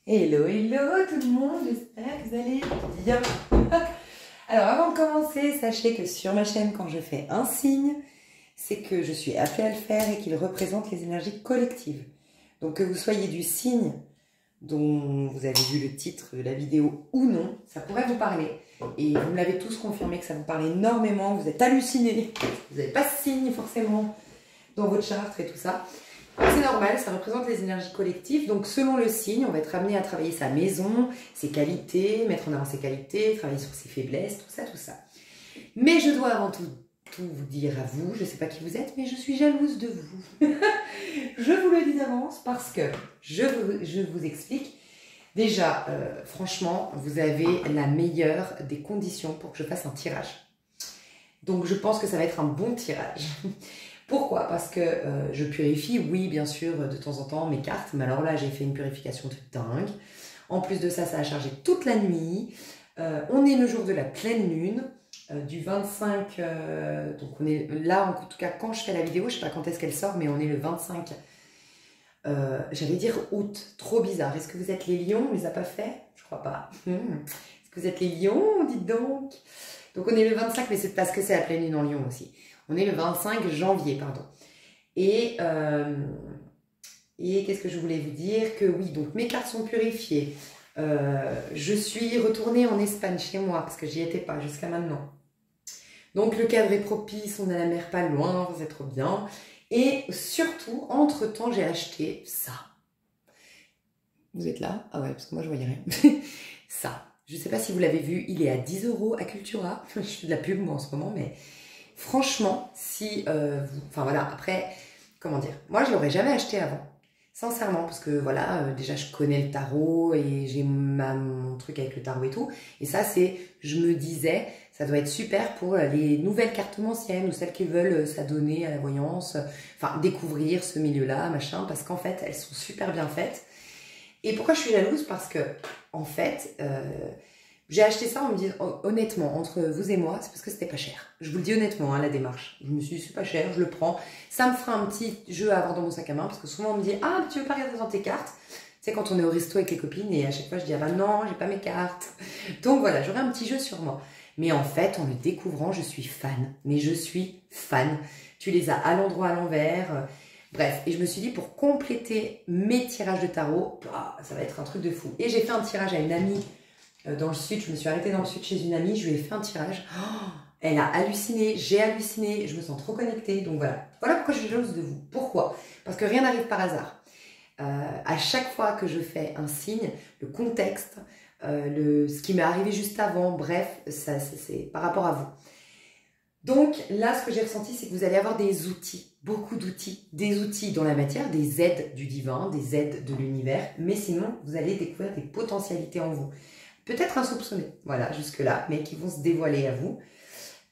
Hello, hello tout le monde, j'espère que vous allez bien. Alors avant de commencer, sachez que sur ma chaîne, quand je fais un signe, c'est que je suis appelée à le faire et qu'il représente les énergies collectives. Donc que vous soyez du signe dont vous avez vu le titre de la vidéo ou non, ça pourrait vous parler. Et vous me l'avez tous confirmé que ça vous parle énormément, vous êtes hallucinés, vous n'avez pas de signe forcément dans votre charte et tout ça. C'est normal, ça représente les énergies collectives. Donc, selon le signe, on va être amené à travailler sa maison, ses qualités, mettre en avant ses qualités, travailler sur ses faiblesses, tout ça, tout ça. Mais je dois avant tout vous dire à vous, je ne sais pas qui vous êtes, mais je suis jalouse de vous. Je vous le dis d'avance parce que je vous explique. Déjà, franchement, vous avez la meilleure des conditions pour que je fasse un tirage. Donc, je pense que ça va être un bon tirage. Pourquoi? Parce que je purifie, oui, bien sûr, de temps en temps mes cartes, mais alors là, j'ai fait une purification de dingue. En plus de ça, ça a chargé toute la nuit. On est le jour de la pleine lune, du 25, donc on est là, en tout cas, quand je fais la vidéo, je ne sais pas quand est-ce qu'elle sort, mais on est le 25, j'allais dire août, trop bizarre. Est-ce que vous êtes les lions? On ne les a pas fait? Je crois pas. Est-ce que vous êtes les lions? Dites donc. Donc on est le 25, mais c'est parce que c'est la pleine lune en lion aussi. On est le 25 janvier, pardon. Et qu'est-ce que je voulais vous dire? Que oui, donc mes cartes sont purifiées. Je suis retournée en Espagne chez moi, parce que j'y étais pas jusqu'à maintenant. Donc le cadre est propice, on a la mer pas loin, c'est trop bien. Et surtout, entre-temps, j'ai acheté ça. Vous êtes là? Ah ouais, parce que moi je voyais rien. Ça. Je ne sais pas si vous l'avez vu, il est à 10 € à Cultura. Je fais de la pub moi en ce moment, mais... Franchement, si enfin voilà, après, comment dire, moi je l'aurais jamais acheté avant, sincèrement, parce que voilà, déjà je connais le tarot et j'ai mon truc avec le tarot et tout, et ça c'est, je me disais, ça doit être super pour les nouvelles cartes anciennes ou celles qui veulent s'adonner à la voyance, enfin découvrir ce milieu-là, machin, parce qu'en fait elles sont super bien faites. Et pourquoi je suis jalouse? Parce que, en fait, j'ai acheté ça en me disant, honnêtement, entre vous et moi, c'est parce que c'était pas cher. Je vous le dis honnêtement, hein, la démarche. Je me suis dit, c'est pas cher, je le prends. Ça me fera un petit jeu à avoir dans mon sac à main, parce que souvent on me dit, ah, tu veux pas regarder dans tes cartes? Tu sais, quand on est au resto avec les copines, et à chaque fois je dis, ah bah non, j'ai pas mes cartes. Donc voilà, j'aurai un petit jeu sur moi. Mais en fait, en le découvrant, je suis fan. Mais je suis fan. Tu les as à l'endroit, à l'envers. Bref, et je me suis dit, pour compléter mes tirages de tarot, bah, ça va être un truc de fou. Et j'ai fait un tirage à une amie dans le sud, je me suis arrêtée dans le sud chez une amie, je lui ai fait un tirage. Oh, elle a halluciné, j'ai halluciné, je me sens trop connectée. Donc voilà, voilà pourquoi je suis jalouse de vous. Pourquoi? Parce que rien n'arrive par hasard. À chaque fois que je fais un signe, le contexte, ce qui m'est arrivé juste avant, bref, c'est par rapport à vous. Donc là, ce que j'ai ressenti, c'est que vous allez avoir des outils, beaucoup d'outils, des outils dans la matière, des aides du divin, des aides de l'univers, mais sinon, vous allez découvrir des potentialités en vous. Peut-être insoupçonnés, voilà, jusque-là, mais qui vont se dévoiler à vous.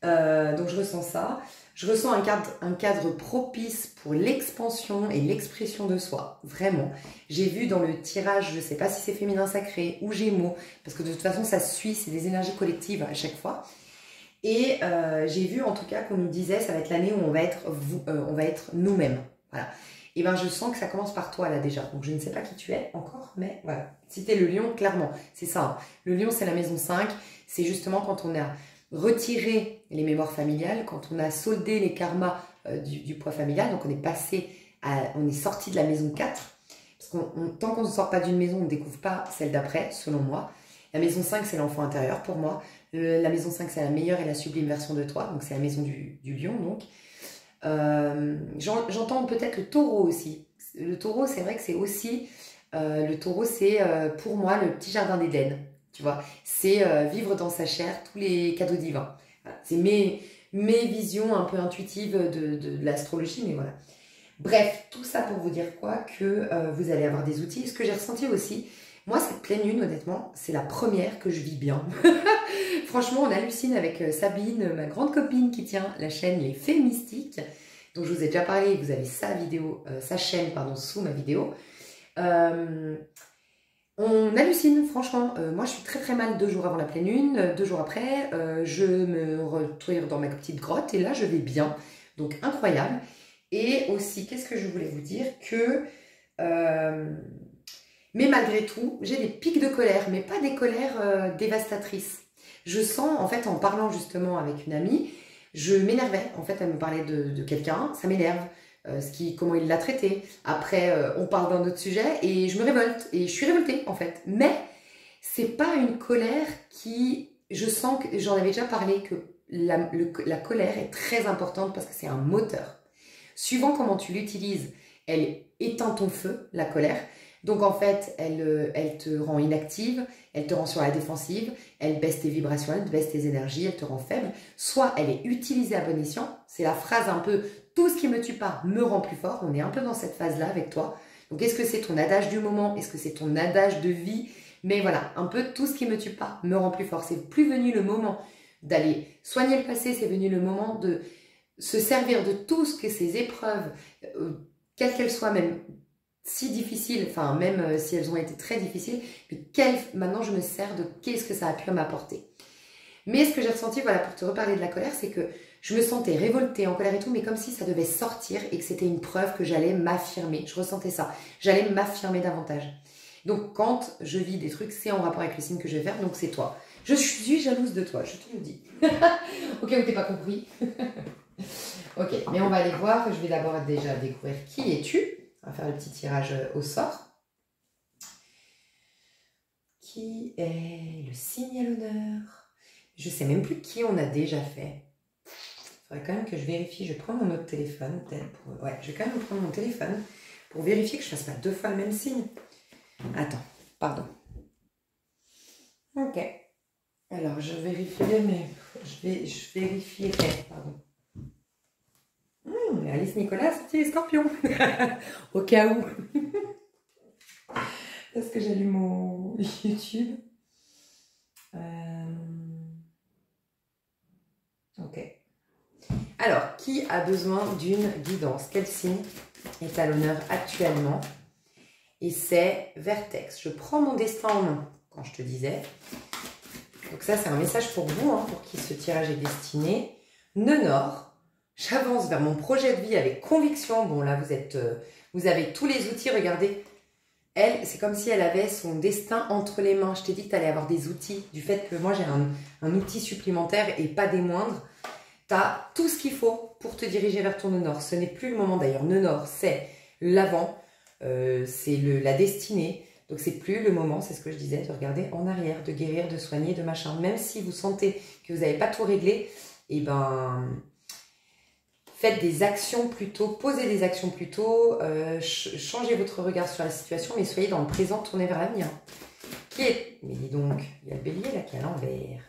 Donc je ressens ça. Je ressens un cadre propice pour l'expansion et l'expression de soi, vraiment. J'ai vu dans le tirage, je ne sais pas si c'est féminin sacré ou gémeaux, parce que de toute façon ça suit, c'est des énergies collectives à chaque fois. Et j'ai vu en tout cas qu'on nous disait, ça va être l'année où on va être nous-mêmes, voilà. Et bien je sens que ça commence par toi là déjà, donc je ne sais pas qui tu es encore, mais voilà. Si tu es le lion, clairement, c'est ça. Hein. Le lion c'est la maison 5, c'est justement quand on a retiré les mémoires familiales, quand on a soldé les karmas du poids familial, donc on est sorti de la maison 4, parce que tant qu'on ne sort pas d'une maison, on ne découvre pas celle d'après, selon moi. La maison 5 c'est l'enfant intérieur pour moi, la maison 5 c'est la meilleure et la sublime version de toi, donc c'est la maison du lion donc. J'entends peut-être le taureau aussi. Le taureau, c'est vrai que c'est aussi... le taureau, c'est pour moi le petit jardin d'Éden. Tu vois, c'est vivre dans sa chair tous les cadeaux divins. Voilà. C'est mes visions un peu intuitives de l'astrologie, mais voilà. Bref, tout ça pour vous dire quoi? Que vous allez avoir des outils. Ce que j'ai ressenti aussi, moi, cette pleine lune, honnêtement, c'est la première que je vis bien. Franchement, on hallucine avec Sabine, ma grande copine qui tient la chaîne Les Fées Mystiques, dont je vous ai déjà parlé, vous avez sa chaîne sous ma vidéo. On hallucine, franchement. Moi, je suis très très mal 2 jours avant la pleine lune. 2 jours après, je me retrouve dans ma petite grotte et là, je vais bien. Donc, incroyable. Et aussi, qu'est-ce que je voulais vous dire? Que Mais malgré tout, j'ai des pics de colère, mais pas des colères dévastatrices. Je sens, en fait, en parlant justement avec une amie, je m'énervais. En fait, elle me parlait de quelqu'un, ça m'énerve. Comment il l'a traité. Après, on parle d'un autre sujet et je me révolte. Et je suis révoltée, en fait. Mais c'est pas une colère qui... Je sens que, j'en avais déjà parlé, que la colère est très importante parce que c'est un moteur. Suivant comment tu l'utilises, elle éteint ton feu, la colère. Donc en fait, elle te rend inactive, elle te rend sur la défensive, elle baisse tes vibrations, elle baisse tes énergies, elle te rend faible. Soit elle est utilisée à bon escient, c'est la phrase un peu « tout ce qui me tue pas me rend plus fort ». On est un peu dans cette phase-là avec toi. Donc est-ce que c'est ton adage du moment? Est-ce que c'est ton adage de vie? Mais voilà, un peu tout ce qui me tue pas me rend plus fort. C'est plus venu le moment d'aller soigner le passé, c'est venu le moment de se servir de tout ce que ces épreuves, quelles qu'elles soient, même si difficiles, enfin même si elles ont été très difficiles, maintenant je me sers de qu'est-ce que ça a pu m'apporter. Mais ce que j'ai ressenti, voilà, pour te reparler de la colère, c'est que je me sentais révoltée, en colère et tout, mais comme si ça devait sortir et que c'était une preuve que j'allais m'affirmer. Je ressentais ça, j'allais m'affirmer davantage. Donc quand je vis des trucs, c'est en rapport avec le signe que je vais faire, donc c'est toi. Je suis jalouse de toi, je te le dis. Ok, ou t'es pas compris. Ok, mais on va aller voir. Je vais d'abord déjà découvrir qui es-tu. On va faire le petit tirage au sort. Qui est le signe à l'honneur? Je sais même plus qui on a déjà fait. Il faudrait quand même que je vérifie. Je prends mon autre téléphone. Ouais, je vais quand même prendre mon téléphone pour vérifier que je ne fasse pas 2 fois le même signe. Attends, pardon. Ok. Alors, je vérifierai, mais je vérifierai, pardon. Alice Nicolas, c'est les scorpions. Au cas où. Est-ce que j'allume mon YouTube? Ok. Alors, qui a besoin d'une guidance? Quel signe est à l'honneur actuellement? Et c'est Vertex. Je prends mon destin en main, quand je te disais. Donc ça, c'est un message pour vous, hein, pour qui ce tirage est destiné. Nœud nord. J'avance vers mon projet de vie avec conviction. Bon, là, vous avez tous les outils. Regardez, elle, c'est comme si elle avait son destin entre les mains. Je t'ai dit que tu allais avoir des outils. Du fait que moi, j'ai un outil supplémentaire et pas des moindres. Tu as tout ce qu'il faut pour te diriger vers ton nœud nord. Ce n'est plus le moment d'ailleurs. Nœud nord, c'est l'avant, c'est la destinée. Donc, c'est plus le moment, c'est ce que je disais, de regarder en arrière, de guérir, de soigner, de machin. Même si vous sentez que vous n'avez pas tout réglé, eh ben... Faites des actions plutôt, posez des actions plutôt, changez votre regard sur la situation, mais soyez dans le présent, tournez vers l'avenir. Qui est... Mais dis donc, il y a le bélier là qui est à l'envers.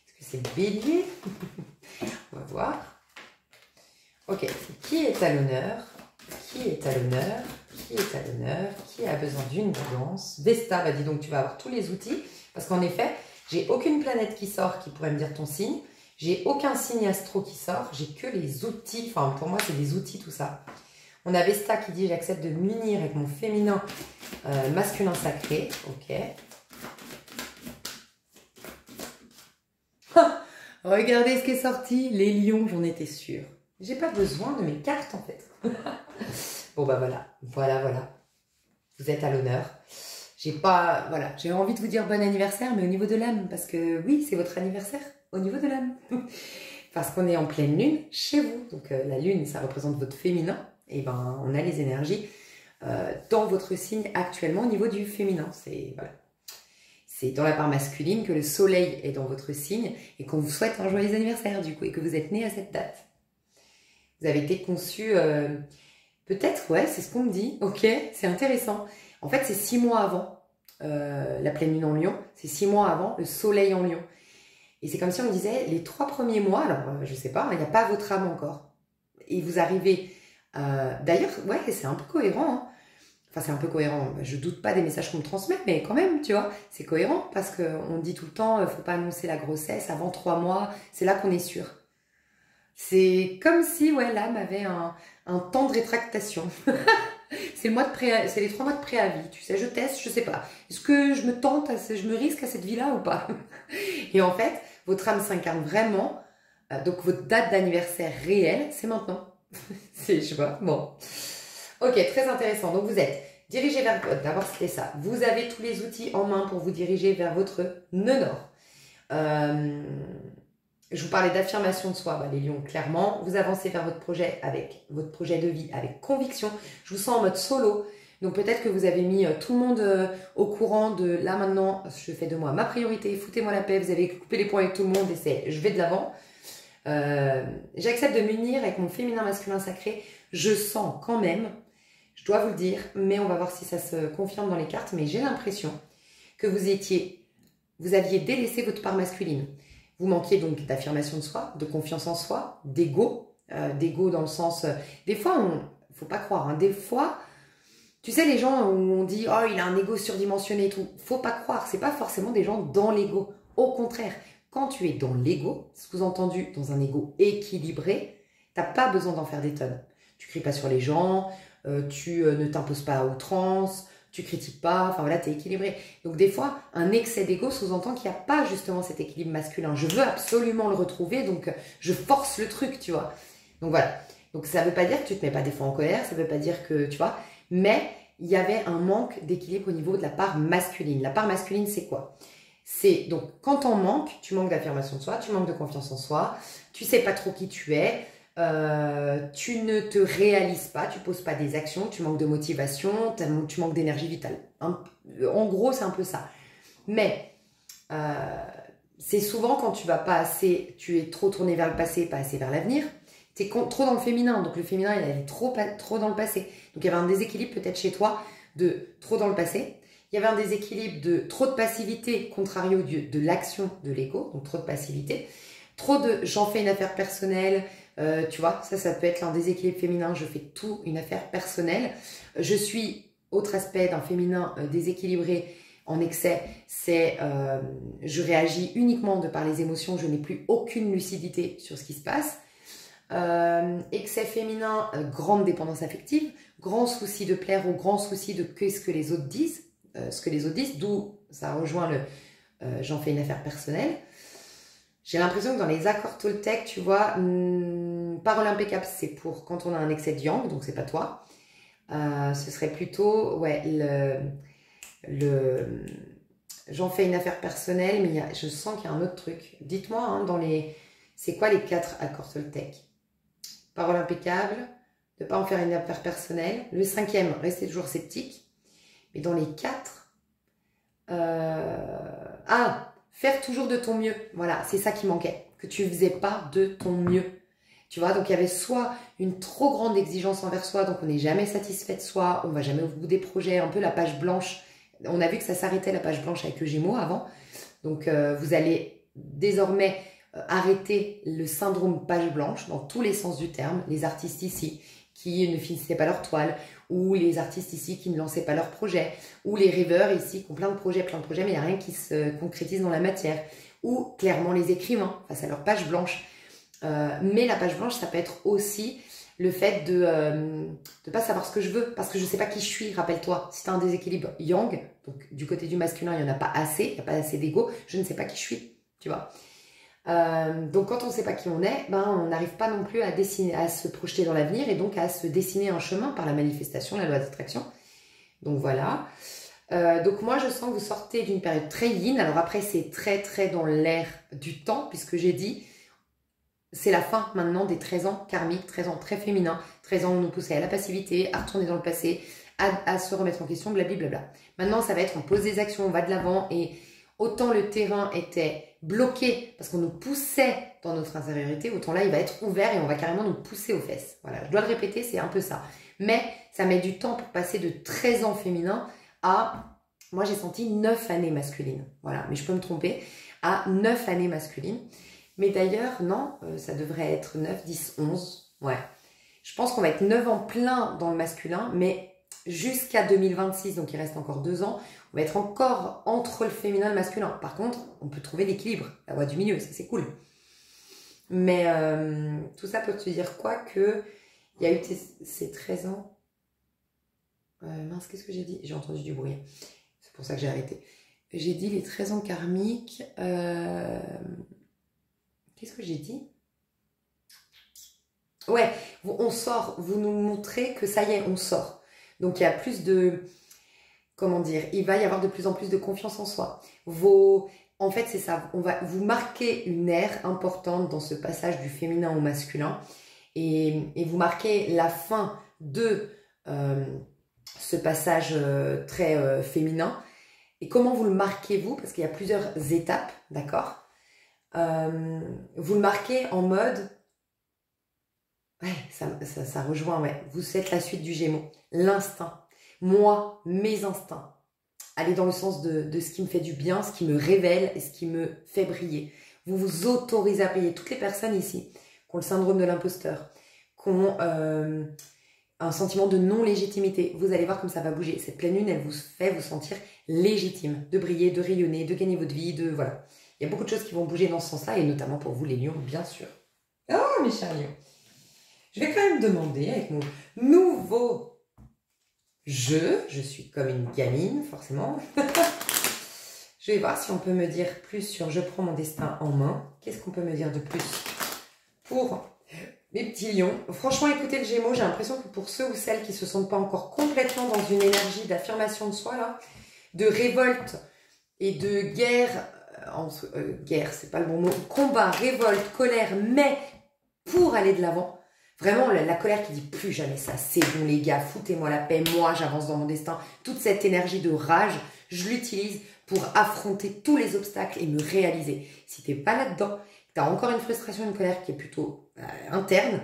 Est-ce que c'est le bélier? On va voir. Ok, qui est à l'honneur? Qui est à l'honneur? Qui est à l'honneur? Qui a besoin d'une guidance? Vesta, bah dis donc, tu vas avoir tous les outils, parce qu'en effet, j'ai aucune planète qui sort qui pourrait me dire ton signe. J'ai aucun signe astro qui sort, j'ai que les outils, enfin pour moi c'est des outils tout ça. On a Vesta qui dit j'accepte de m'unir avec mon féminin masculin sacré, ok. Regardez ce qui est sorti, les lions, j'en étais sûre. J'ai pas besoin de mes cartes en fait. Bon bah voilà. Vous êtes à l'honneur. J'ai envie de vous dire bon anniversaire, mais au niveau de l'âme, parce que oui, c'est votre anniversaire. Au niveau de l'âme. Parce qu'on est en pleine lune chez vous. Donc la lune, ça représente votre féminin. Et ben, on a les énergies dans votre signe actuellement au niveau du féminin. C'est dans la part masculine que le soleil est dans votre signe et qu'on vous souhaite un joyeux anniversaire du coup et que vous êtes né à cette date. Vous avez été conçu, peut-être, ouais, c'est ce qu'on me dit. Ok, c'est intéressant. En fait, c'est 6 mois avant la pleine lune en lion. C'est 6 mois avant le soleil en lion. Et c'est comme si on me disait, les 3 premiers mois, alors je sais pas, il n'y a pas votre âme encore. Et vous arrivez, d'ailleurs, ouais, c'est un peu cohérent. Hein. Enfin, c'est un peu cohérent. Je doute pas des messages qu'on me transmet, mais quand même, tu vois, c'est cohérent parce qu'on dit tout le temps, faut pas annoncer la grossesse avant 3 mois, c'est là qu'on est sûr. C'est comme si, ouais, l'âme avait un temps de rétractation. C'est les 3 mois de préavis, tu sais, je teste, je sais pas. Est-ce que je me tente, je me risque à cette vie-là ou pas? Et en fait, votre âme s'incarne vraiment, donc votre date d'anniversaire réelle, c'est maintenant. Je sais pas, bon. Ok, très intéressant. Donc vous êtes diriger vers... D'abord, c'était ça. Vous avez tous les outils en main pour vous diriger vers votre nœud nord. Je vous parlais d'affirmation de soi, les lions, clairement. Vous avancez vers votre projet de vie avec conviction. Je vous sens en mode solo. Donc peut-être que vous avez mis tout le monde au courant de là maintenant, je fais de moi ma priorité, foutez-moi la paix, vous avez coupé les points avec tout le monde et je vais de l'avant. J'accepte de m'unir avec mon féminin masculin sacré. Je sens quand même, je dois vous le dire, mais on va voir si ça se confirme dans les cartes, mais j'ai l'impression que vous aviez délaissé votre part masculine. Vous manquiez donc d'affirmation de soi, de confiance en soi, d'ego dans le sens... des fois, faut pas croire, hein, des fois... Tu sais, les gens où on dit « Oh, il a un ego surdimensionné et tout », faut pas croire, c'est pas forcément des gens dans l'ego. Au contraire, quand tu es dans l'ego, sous-entendu dans un ego équilibré, t'as pas besoin d'en faire des tonnes. Tu cries pas sur les gens, tu ne t'imposes pas à outrance, tu critiques pas, enfin voilà, t'es équilibré. Donc des fois, un excès d'ego sous-entend qu'il n'y a pas justement cet équilibre masculin. Je veux absolument le retrouver, donc je force le truc, tu vois. Donc voilà. Donc ça veut pas dire que tu te mets pas des fois en colère, ça veut pas dire que, tu vois... Mais il y avait un manque d'équilibre au niveau de la part masculine. La part masculine, c'est quoi? C'est donc quand t'en manques, tu manques d'affirmation de soi, tu manques de confiance en soi, tu sais pas trop qui tu es, tu ne te réalises pas, tu poses pas des actions, tu manques de motivation, tu manques d'énergie vitale. En gros, c'est un peu ça. Mais c'est souvent quand tu vas pas assez, tu es trop tourné vers le passé, pas assez vers l'avenir. Tu es trop dans le féminin, donc le féminin, il allait trop dans le passé. Donc il y avait un déséquilibre peut-être chez toi de trop dans le passé. Il y avait un déséquilibre de trop de passivité, contrario de l'action de l'ego, donc trop de passivité. Trop de j'en fais une affaire personnelle, tu vois, ça peut être un déséquilibre féminin, je fais tout une affaire personnelle. Je suis, autre aspect d'un féminin déséquilibré en excès, c'est je réagis uniquement de par les émotions, je n'ai plus aucune lucidité sur ce qui se passe. Excès féminin, grande dépendance affective, grand souci de plaire ou grand souci de qu'est-ce que les autres disent, d'où ça rejoint le j'en fais une affaire personnelle. J'ai l'impression que dans les accords Toltec, tu vois, parole impeccable, c'est pour quand on a un excès de yang, donc c'est pas toi. Ce serait plutôt, ouais, j'en fais une affaire personnelle, mais je sens qu'il y a un autre truc. Dites-moi, hein, c'est quoi les 4 accords Toltec? Parole impeccable, de ne pas en faire une affaire personnelle. Le 5e, rester toujours sceptique. Mais dans les 4, faire toujours de ton mieux. Voilà, c'est ça qui manquait. Que tu ne faisais pas de ton mieux. Tu vois, donc il y avait soit une trop grande exigence envers soi, donc on n'est jamais satisfait de soi, on ne va jamais au bout des projets, un peu la page blanche. On a vu que ça s'arrêtait la page blanche avec le Gémeaux avant. Donc vous allez désormais... arrêter le syndrome page blanche dans tous les sens du terme, les artistes ici qui ne finissaient pas leur toile, ou les artistes ici qui ne lançaient pas leur projet, ou les rêveurs ici qui ont plein de projets, mais il n'y a rien qui se concrétise dans la matière, ou clairement les écrivains face à leur page blanche. Mais la page blanche, ça peut être aussi le fait de ne pas savoir ce que je veux, parce que je ne sais pas qui je suis, rappelle-toi, si tu as un déséquilibre yang, donc du côté du masculin, il n'y en a pas assez, il n'y a pas assez d'ego, je ne sais pas qui je suis, tu vois. Donc quand on ne sait pas qui on est, on n'arrive pas non plus à se projeter dans l'avenir et donc à se dessiner un chemin par la manifestation, la loi d'attraction. Donc voilà. Donc moi je sens que vous sortez d'une période très yin. Alors après c'est très dans l'air du temps puisque j'ai dit c'est la fin maintenant des 13 ans karmiques, 13 ans très féminins, 13 ans où on nous poussait à la passivité, à retourner dans le passé, à se remettre en question, blablabla. Maintenant ça va être on pose des actions, on va de l'avant et autant le terrain était bloqué parce qu'on nous poussait dans notre intériorité, autant là il va être ouvert et on va carrément nous pousser aux fesses. Voilà, je dois le répéter, c'est un peu ça. Mais ça met du temps pour passer de 13 ans féminin à, moi j'ai senti 9 années masculines. Voilà, mais je peux me tromper, à 9 années masculines. Mais d'ailleurs, non, ça devrait être 9, 10, 11. Ouais, je pense qu'on va être 9 ans plein dans le masculin, mais jusqu'à 2026, donc il reste encore 2 ans, on va être encore entre le féminin et le masculin. Par contre, on peut trouver l'équilibre, la voie du milieu, ça c'est cool. Mais tout ça peut te dire quoi? Que il y a eu ces 13 ans. Mince, qu'est-ce que j'ai dit? J'ai entendu du bruit. C'est pour ça que j'ai arrêté. J'ai dit les 13 ans karmiques. Qu'est-ce que j'ai dit? Ouais, on sort. Vous nous montrez que ça y est, on sort. Donc, il y a plus de, comment dire, il va y avoir de plus en plus de confiance en soi. En fait, c'est ça, on va vous marquer une ère importante dans ce passage du féminin au masculin et vous marquez la fin de ce passage très féminin. Et comment vous le marquez-vous? Parce qu'il y a plusieurs étapes, d'accord? Vous le marquez en mode... Ouais, ça rejoint, ouais. Vous êtes la suite du Gémeaux. L'instinct. Moi, mes instincts. Aller dans le sens de ce qui me fait du bien, ce qui me révèle et ce qui me fait briller. Vous vous autorisez à briller. Toutes les personnes ici qui ont le syndrome de l'imposteur, qui ont un sentiment de non-légitimité, vous allez voir comme ça va bouger. Cette pleine lune, elle vous fait vous sentir légitime, de briller, de rayonner, de gagner votre vie, de voilà. Il y a beaucoup de choses qui vont bouger dans ce sens-là, et notamment pour vous les lions, bien sûr. Oh, mes chers lions. Je vais quand même demander, avec mon nouveau jeu, je suis comme une gamine, forcément. Je vais voir si on peut me dire plus sur « Je prends mon destin en main ». Qu'est-ce qu'on peut me dire de plus pour mes petits lions? Franchement, écoutez le Gémeaux, j'ai l'impression que pour ceux ou celles qui ne se sentent pas encore complètement dans une énergie d'affirmation de soi, là, de révolte et de guerre, guerre, c'est pas le bon mot, combat, révolte, colère, mais pour aller de l'avant. Vraiment, la colère qui dit plus jamais ça, c'est bon les gars, foutez-moi la paix, moi j'avance dans mon destin. Toute cette énergie de rage, je l'utilise pour affronter tous les obstacles et me réaliser. Si t'es pas là-dedans, tu as encore une frustration, une colère qui est plutôt interne,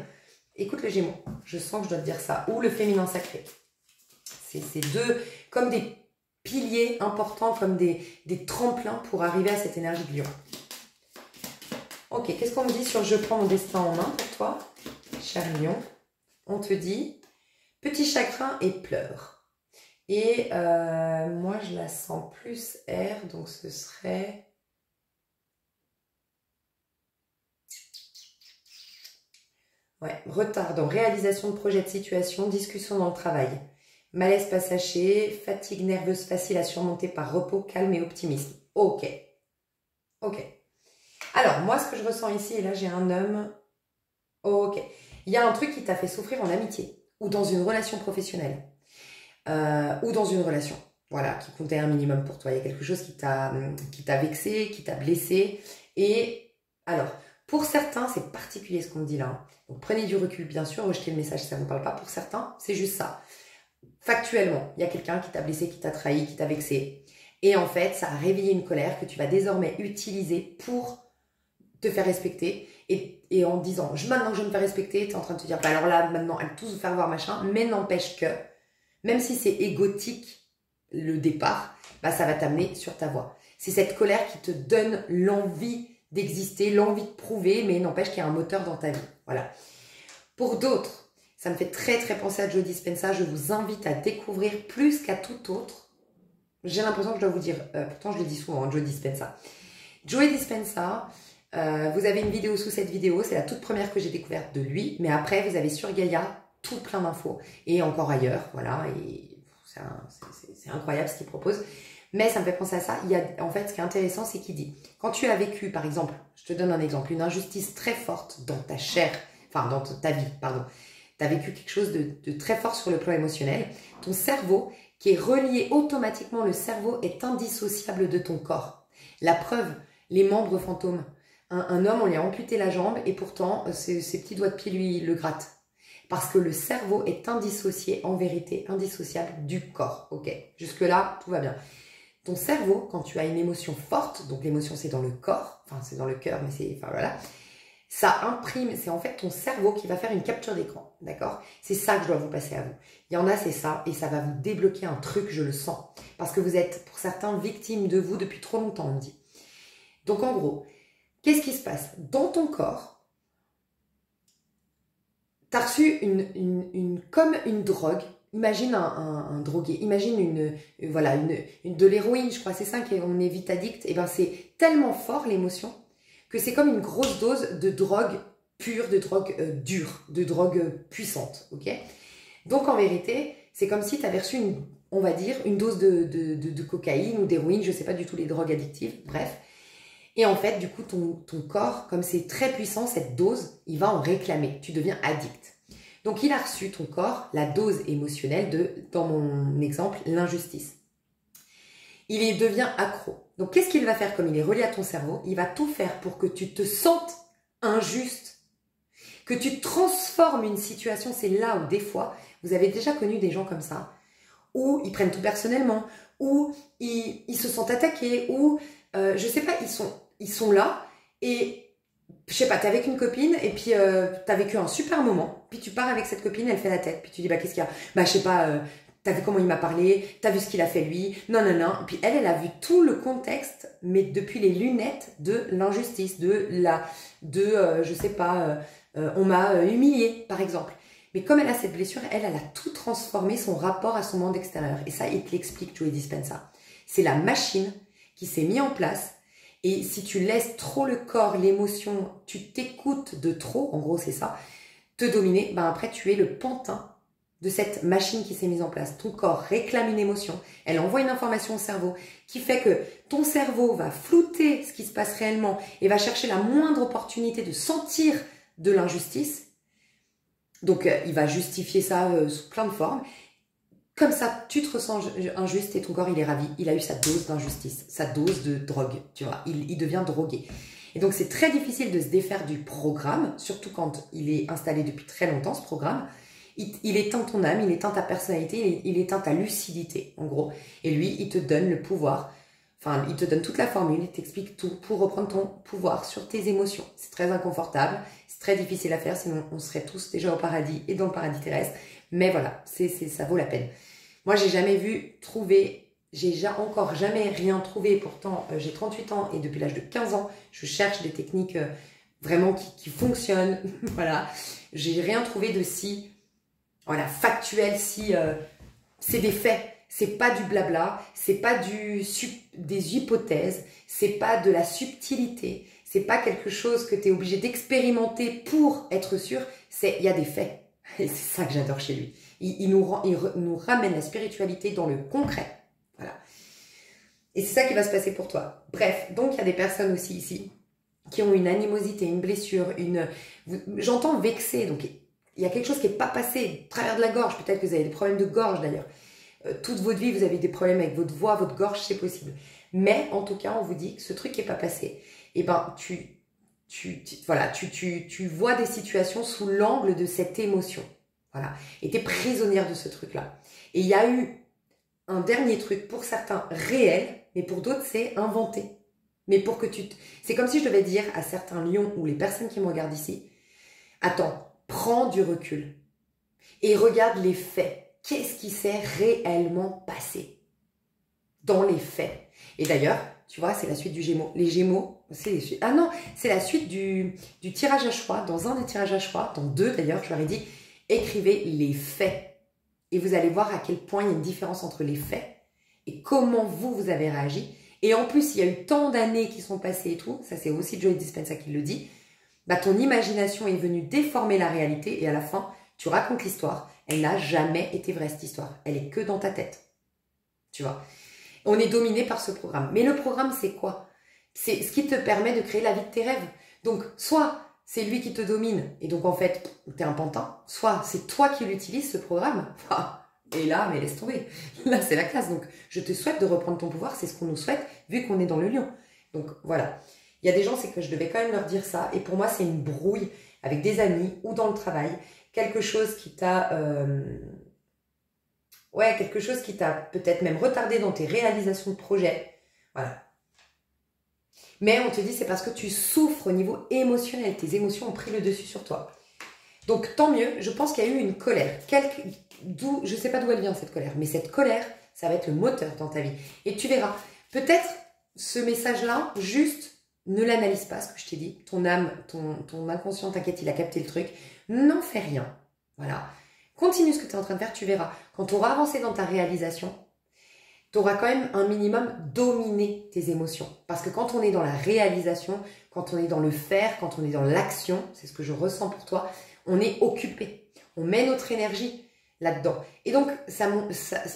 écoute le Gémeaux, je sens que je dois te dire ça, ou le féminin sacré. C'est deux, comme des piliers importants, comme des tremplins pour arriver à cette énergie de lion. Ok, qu'est-ce qu'on me dit sur « Je prends mon destin en main » pour toi, cher lion? On te dit « Petit chagrin et pleure ». Et moi, je la sens plus air, donc ce serait... Ouais, retard dans réalisation de projets de situation, discussion dans le travail. Malaise passager, fatigue nerveuse facile à surmonter par repos, calme et optimisme. Ok. Ok. Alors, moi, ce que je ressens ici, et là, j'ai un homme... Ok. Il y a un truc qui t'a fait souffrir en amitié, ou dans une relation professionnelle, ou dans une relation, voilà, qui comptait un minimum pour toi. Il y a quelque chose qui t'a vexé, qui t'a blessé. Et alors, pour certains, c'est particulier ce qu'on me dit là. Hein. Donc, prenez du recul, bien sûr, rejetez le message si ça ne vous parle pas. Pour certains, c'est juste ça. Factuellement, il y a quelqu'un qui t'a blessé, qui t'a trahi, qui t'a vexé. Et en fait, ça a réveillé une colère que tu vas désormais utiliser pour te faire respecter. Et en disant, maintenant que je me fais respecter, tu es en train de te dire, bah alors là, maintenant, elle tous vous faire voir machin. Mais n'empêche que, même si c'est égotique, le départ, bah ça va t'amener sur ta voie. C'est cette colère qui te donne l'envie d'exister, l'envie de prouver, mais n'empêche qu'il y a un moteur dans ta vie. Voilà. Pour d'autres, ça me fait très très penser à Joe Dispenza. Je vous invite à découvrir plus qu'à tout autre. J'ai l'impression que je dois vous dire, pourtant je le dis souvent, Joe Dispenza. Joe Dispenza, vous avez une vidéo sous cette vidéo, c'est la toute première que j'ai découverte de lui, mais après vous avez sur Gaïa tout plein d'infos, et encore ailleurs, voilà, et c'est incroyable ce qu'il propose. Mais ça me fait penser à ça. Il y a, en fait, ce qui est intéressant, c'est qu'il dit, quand tu as vécu, par exemple, je te donne un exemple, une injustice très forte dans ta chair, enfin dans ta vie, pardon, tu as vécu quelque chose de très fort sur le plan émotionnel, ton cerveau, qui est relié automatiquement, le cerveau est indissociable de ton corps. La preuve, les membres fantômes. Un homme, on lui a amputé la jambe et pourtant, ses petits doigts de pied lui le grattent. Parce que le cerveau est indissocié, en vérité, indissociable du corps. Ok, jusque-là, tout va bien. Ton cerveau, quand tu as une émotion forte, donc l'émotion c'est dans le corps, enfin c'est dans le cœur, mais c'est, enfin voilà, ça imprime, c'est en fait ton cerveau qui va faire une capture d'écran, d'accord? C'est ça que je dois vous passer à vous. Il y en a, c'est ça, et ça va vous débloquer un truc, je le sens. Parce que vous êtes, pour certains, victimes de vous depuis trop longtemps, on me dit. Donc en gros, qu'est-ce qui se passe? Dans ton corps, tu as reçu comme une drogue. Imagine un drogué, imagine voilà, de l'héroïne, je crois, c'est ça qu'on est vite addict. Et ben c'est tellement fort l'émotion que c'est comme une grosse dose de drogue pure, de drogue dure, de drogue puissante, ok? Donc en vérité, c'est comme si tu avais reçu on va dire, une dose de cocaïne ou d'héroïne, je sais pas du tout les drogues addictives, bref. Et en fait, du coup, ton corps, comme c'est très puissant, cette dose, il va en réclamer. Tu deviens addict. Donc, il a reçu, ton corps, la dose émotionnelle de, dans mon exemple, l'injustice. Il devient accro. Donc, qu'est-ce qu'il va faire comme il est relié à ton cerveau? Il va tout faire pour que tu te sentes injuste, que tu transformes une situation. C'est là où, des fois, vous avez déjà connu des gens comme ça, où ils prennent tout personnellement, où ils se sentent attaqués, où, je sais pas, ils sont là, et je sais pas, t'es avec une copine, et puis t'as vécu un super moment, puis tu pars avec cette copine, elle fait la tête, puis tu dis, bah qu'est-ce qu'il y a? Bah je sais pas, t'as vu comment il m'a parlé, t'as vu ce qu'il a fait lui, non, non, non. Puis elle a vu tout le contexte, mais depuis les lunettes de l'injustice, je sais pas, on m'a humilié, par exemple. Mais comme elle a cette blessure, elle a tout transformé, son rapport à son monde extérieur. Et ça, il te l'explique, Joe Dispenza. C'est la machine qui s'est mise en place. Et si tu laisses trop le corps, l'émotion, tu t'écoutes de trop, en gros c'est ça, te dominer, ben après tu es le pantin de cette machine qui s'est mise en place. Ton corps réclame une émotion, elle envoie une information au cerveau qui fait que ton cerveau va flouter ce qui se passe réellement et va chercher la moindre opportunité de sentir de l'injustice. Donc il va justifier ça sous plein de formes. Comme ça, tu te ressens injuste et ton corps, il est ravi. Il a eu sa dose d'injustice, sa dose de drogue, tu vois. Il devient drogué. Et donc, c'est très difficile de se défaire du programme, surtout quand il est installé depuis très longtemps, ce programme. Il éteint ton âme, il éteint ta personnalité, il éteint ta lucidité, en gros. Et lui, il te donne le pouvoir. Enfin, il te donne toute la formule, il t'explique tout pour reprendre ton pouvoir sur tes émotions. C'est très inconfortable, c'est très difficile à faire, sinon on serait tous déjà au paradis et dans le paradis terrestre. Mais voilà, ça vaut la peine. Moi, j'ai encore jamais rien trouvé. Pourtant, j'ai 38 ans et depuis l'âge de 15 ans, je cherche des techniques vraiment qui fonctionnent. Voilà, j'ai rien trouvé de si, voilà, factuel, si c'est des faits. C'est pas du blabla, c'est pas des hypothèses, c'est pas de la subtilité, c'est pas quelque chose que tu es obligé d'expérimenter pour être sûr, il y a des faits. Et c'est ça que j'adore chez lui. Il nous ramène la spiritualité dans le concret. Voilà. Et c'est ça qui va se passer pour toi. Bref, donc il y a des personnes aussi ici qui ont une animosité, une blessure, j'entends vexer, donc il y a quelque chose qui n'est pas passé, au travers de la gorge, peut-être que vous avez des problèmes de gorge d'ailleurs. Toute votre vie, vous avez des problèmes avec votre voix, votre gorge, c'est possible. Mais en tout cas, on vous dit que ce truc n'est pas passé. Et ben, voilà, tu vois des situations sous l'angle de cette émotion. Voilà. Et tu es prisonnière de ce truc-là. Et il y a eu un dernier truc, pour certains réel, mais pour d'autres, c'est inventé. Mais pour que c'est comme si je devais dire à certains lions ou les personnes qui me regardent ici, attends, prends du recul et regarde les faits. Qu'est-ce qui s'est réellement passé dans les faits? Et d'ailleurs, tu vois, c'est la suite du Gémeaux. Les Gémeaux, c'est la suite du tirage à choix. Dans un des tirages à choix, dans deux d'ailleurs, je leur ai dit, écrivez les faits. Et vous allez voir à quel point il y a une différence entre les faits et comment vous avez réagi. Et en plus, il y a eu tant d'années qui sont passées et tout, ça c'est aussi Joe Dispenza qui le dit, bah, ton imagination est venue déformer la réalité et à la fin, tu racontes l'histoire. Elle n'a jamais été vraie cette histoire. Elle est que dans ta tête. Tu vois. On est dominé par ce programme. Mais le programme, c'est quoi? C'est ce qui te permet de créer la vie de tes rêves. Donc, soit c'est lui qui te domine, et donc en fait, t'es un pantin. Soit c'est toi qui l'utilises, ce programme. Et là, mais laisse tomber. Là, c'est la classe. Donc, je te souhaite de reprendre ton pouvoir. C'est ce qu'on nous souhaite, vu qu'on est dans le lion. Donc, voilà. Il y a des gens, c'est que je devais quand même leur dire ça. Et pour moi, c'est une brouille avec des amis ou dans le travail. Quelque chose qui t'a peut-être même retardé dans tes réalisations de projet. Voilà. Mais on te dit c'est parce que tu souffres au niveau émotionnel. Tes émotions ont pris le dessus sur toi. Donc tant mieux, je pense qu'il y a eu une colère. Je ne sais pas d'où elle vient cette colère, mais cette colère, ça va être le moteur dans ta vie. Et tu verras, peut-être ce message-là, juste ne l'analyse pas, ce que je t'ai dit. Ton âme, ton inconscient, t'inquiète, il a capté le truc. N'en fais rien. Voilà. Continue ce que tu es en train de faire, tu verras. Quand tu auras avancé dans ta réalisation, tu auras quand même un minimum dominé tes émotions. Parce que quand on est dans la réalisation, quand on est dans le faire, quand on est dans l'action, c'est ce que je ressens pour toi, on est occupé. On met notre énergie là-dedans. Et donc,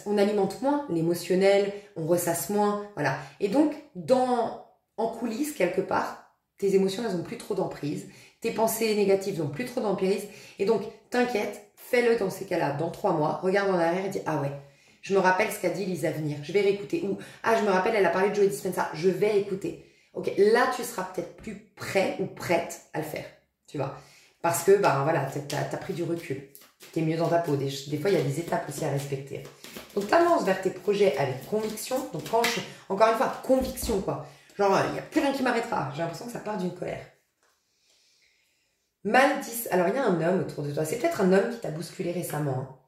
on alimente moins l'émotionnel, on ressasse moins, voilà. Et donc, en coulisses, quelque part, tes émotions, elles n'ont plus trop d'emprise. Tes pensées négatives n'ont plus trop d'emprise. Et donc, t'inquiète, fais-le dans ces cas-là, dans 3 mois, regarde en arrière et dis, ah ouais, je me rappelle ce qu'a dit Lisa Venir, je vais réécouter. Ou, ah, je me rappelle, elle a parlé de Joe Dispenza, je vais écouter. Ok, là, tu seras peut-être plus prêt ou prête à le faire, tu vois. Parce que, ben voilà, t'as pris du recul. T'es mieux dans ta peau. Des fois, il y a des étapes aussi à respecter. Donc, t'avances vers tes projets avec conviction. Donc, encore une fois, conviction, quoi. Genre, il n'y a plus rien qui m'arrêtera. J'ai l'impression que ça part d'une colère. Mal 10. Alors, il y a un homme autour de toi. C'est peut-être un homme qui t'a bousculé récemment.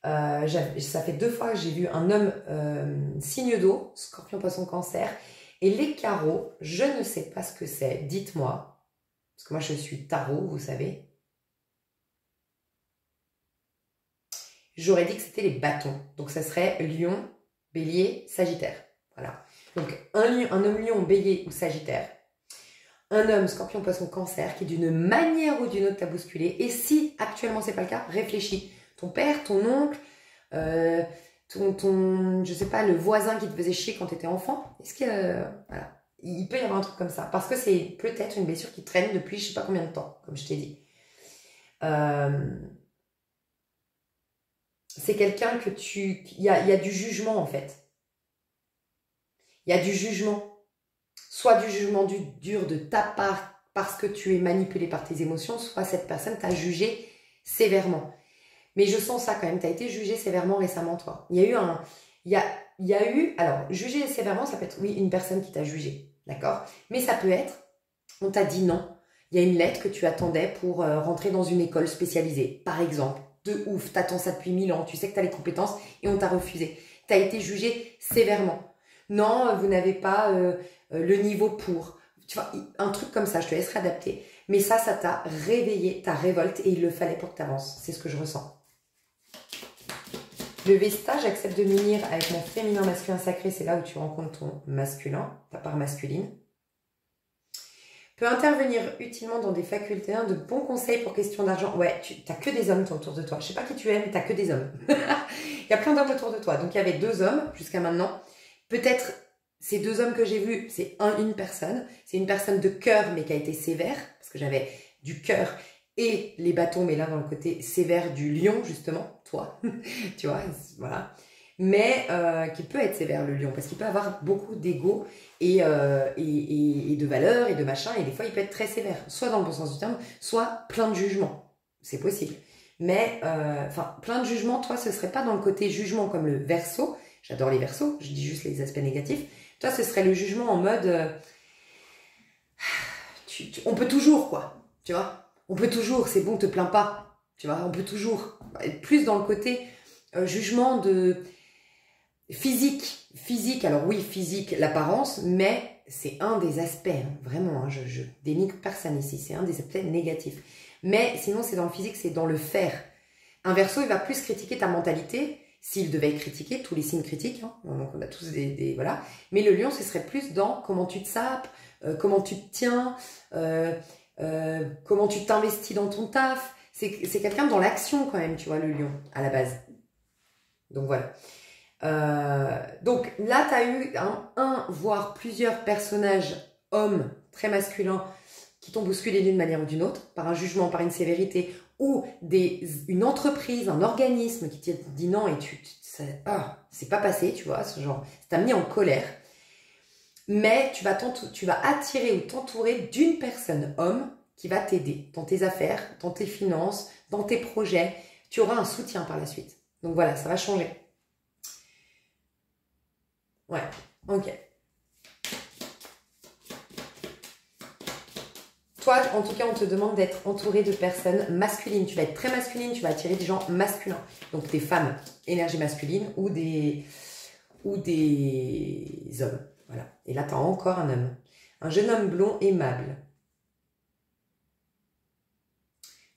Hein. Ça fait 2 fois que j'ai vu un homme signe d'eau, Scorpion, Poisson, Cancer. Et les carreaux, je ne sais pas ce que c'est. Dites-moi. Parce que moi, je suis tarot, vous savez. J'aurais dit que c'était les bâtons. Donc, ça serait Lion, Bélier, Sagittaire. Voilà. Donc, un homme Lion, Bélier ou Sagittaire. Un homme Scorpion, Poisson, Cancer qui, d'une manière ou d'une autre, t'a bousculé. Et si, actuellement, c'est pas le cas, réfléchis. Ton père, ton oncle, je sais pas, le voisin qui te faisait chier quand tu étais enfant. Est-ce que, voilà. Il peut y avoir un truc comme ça. Parce que c'est peut-être une blessure qui traîne depuis je sais pas combien de temps, comme je t'ai dit. C'est quelqu'un que il y a du jugement, en fait. Il y a du jugement. Soit du jugement dur de ta part parce que tu es manipulé par tes émotions, soit cette personne t'a jugé sévèrement. Mais je sens ça quand même. Tu as été jugé sévèrement récemment, toi. Il y a eu... Alors, juger sévèrement, ça peut être, oui, une personne qui t'a jugé. D'accord? Mais ça peut être, on t'a dit non. Il y a une lettre que tu attendais pour rentrer dans une école spécialisée. Par exemple, de ouf, t'attends ça depuis 1000 ans, tu sais que tu as les compétences et on t'a refusé. Tu as été jugé sévèrement. Non, vous n'avez pas le niveau pour. Tu vois, un truc comme ça, je te laisserai adapter. Mais ça t'a réveillé, ta révolte et il le fallait pour que tu avances. C'est ce que je ressens. Le Vesta, j'accepte de m'unir avec mon féminin masculin sacré. C'est là où tu rencontres ton masculin, ta part masculine. Peut intervenir utilement dans des facultés, de bons conseils pour question d'argent. Ouais, tu n'as que des hommes autour de toi. Je sais pas qui tu es, mais tu n'as que des hommes. Il y a plein d'hommes autour de toi. Donc, il y avait 2 hommes jusqu'à maintenant. Peut-être ces 2 hommes que j'ai vus, c'est une personne. C'est une personne de cœur, mais qui a été sévère. Parce que j'avais du cœur et les bâtons, mais là, dans le côté sévère du lion, justement. Toi, tu vois, voilà. Mais qui peut être sévère, le lion, parce qu'il peut avoir beaucoup d'ego et de valeur et de machin, et des fois il peut être très sévère, soit dans le bon sens du terme, soit plein de jugement, c'est possible. Mais, plein de jugement, toi, ce serait pas dans le côté jugement comme le Verseau, j'adore les Verseaux, je dis juste les aspects négatifs, toi, ce serait le jugement en mode, on peut toujours, quoi, tu vois, on peut toujours, c'est bon, te plains pas, tu vois, on peut toujours, être plus dans le côté jugement de... Physique, alors oui, physique, l'apparence, mais c'est un des aspects, hein, vraiment, hein, je dénigre personne ici, c'est un des aspects négatifs. Mais sinon, c'est dans le physique, c'est dans le faire. Un Verseau, il va plus critiquer ta mentalité, s'il devait critiquer, tous les signes critiques, hein, donc on a tous voilà. Mais le lion, ce serait plus dans comment tu te sapes, comment tu te tiens, comment tu t'investis dans ton taf. C'est quelqu'un dans l'action quand même, tu vois, le lion, à la base. Donc voilà. Donc là, tu as eu un, voire plusieurs personnages hommes très masculins qui t'ont bousculé d'une manière ou d'une autre, par un jugement, par une sévérité, ou une entreprise, un organisme qui t'a dit non et c'est pas passé, tu vois, ce genre, ça t'a mis en colère. Mais tu vas attirer ou t'entourer d'une personne homme qui va t'aider dans tes affaires, dans tes finances, dans tes projets. Tu auras un soutien par la suite. Donc voilà, ça va changer. Ouais, ok. Toi, en tout cas, on te demande d'être entouré de personnes masculines. Tu vas être très masculine, tu vas attirer des gens masculins. Donc des femmes, énergie masculine, ou des hommes. Voilà. Et là, tu as encore un homme. Un jeune homme blond aimable.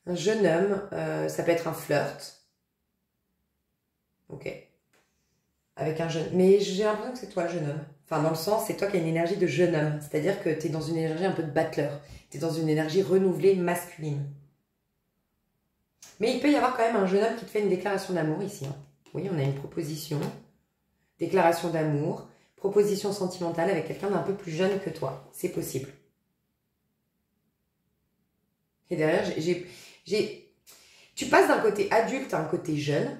Un jeune homme, ça peut être un flirt. Ok. Avec un jeune... Mais j'ai l'impression que c'est toi le jeune homme. Enfin, dans le sens, c'est toi qui as une énergie de jeune homme. C'est-à-dire que tu es dans une énergie un peu de battleur. Tu es dans une énergie renouvelée masculine. Mais il peut y avoir quand même un jeune homme qui te fait une déclaration d'amour ici. Hein. Oui, on a une proposition. Déclaration d'amour. Proposition sentimentale avec quelqu'un d'un peu plus jeune que toi. C'est possible. Et derrière, Tu passes d'un côté adulte à un côté jeune.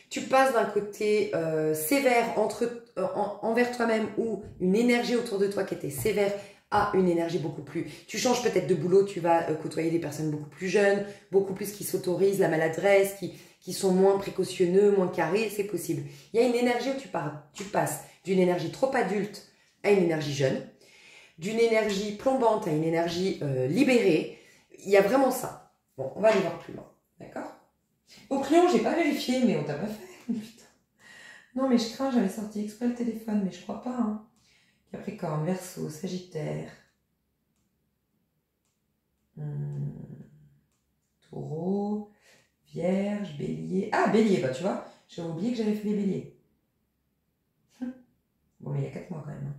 Tu passes d'un côté sévère envers toi-même ou une énergie autour de toi qui était sévère à une énergie beaucoup plus... Tu changes peut-être de boulot, tu vas côtoyer des personnes beaucoup plus jeunes, beaucoup plus qui s'autorisent la maladresse, qui sont moins précautionneux, moins carrés, c'est possible. Il y a une énergie où tu passes d'une énergie trop adulte à une énergie jeune, d'une énergie plombante à une énergie libérée. Il y a vraiment ça. Bon, on va aller voir plus loin, d'accord? Au crayon, j'ai pas vérifié, mais on t'a pas fait. Putain. Non, mais je crains, j'avais sorti exprès le téléphone, mais je crois pas. Hein. Capricorne, Verseau, Sagittaire. Taureau, Vierge, Bélier. Ah, Bélier, bah tu vois, j'avais oublié que j'avais fait les Béliers. Bon, mais il y a 4 mois quand même. Hein.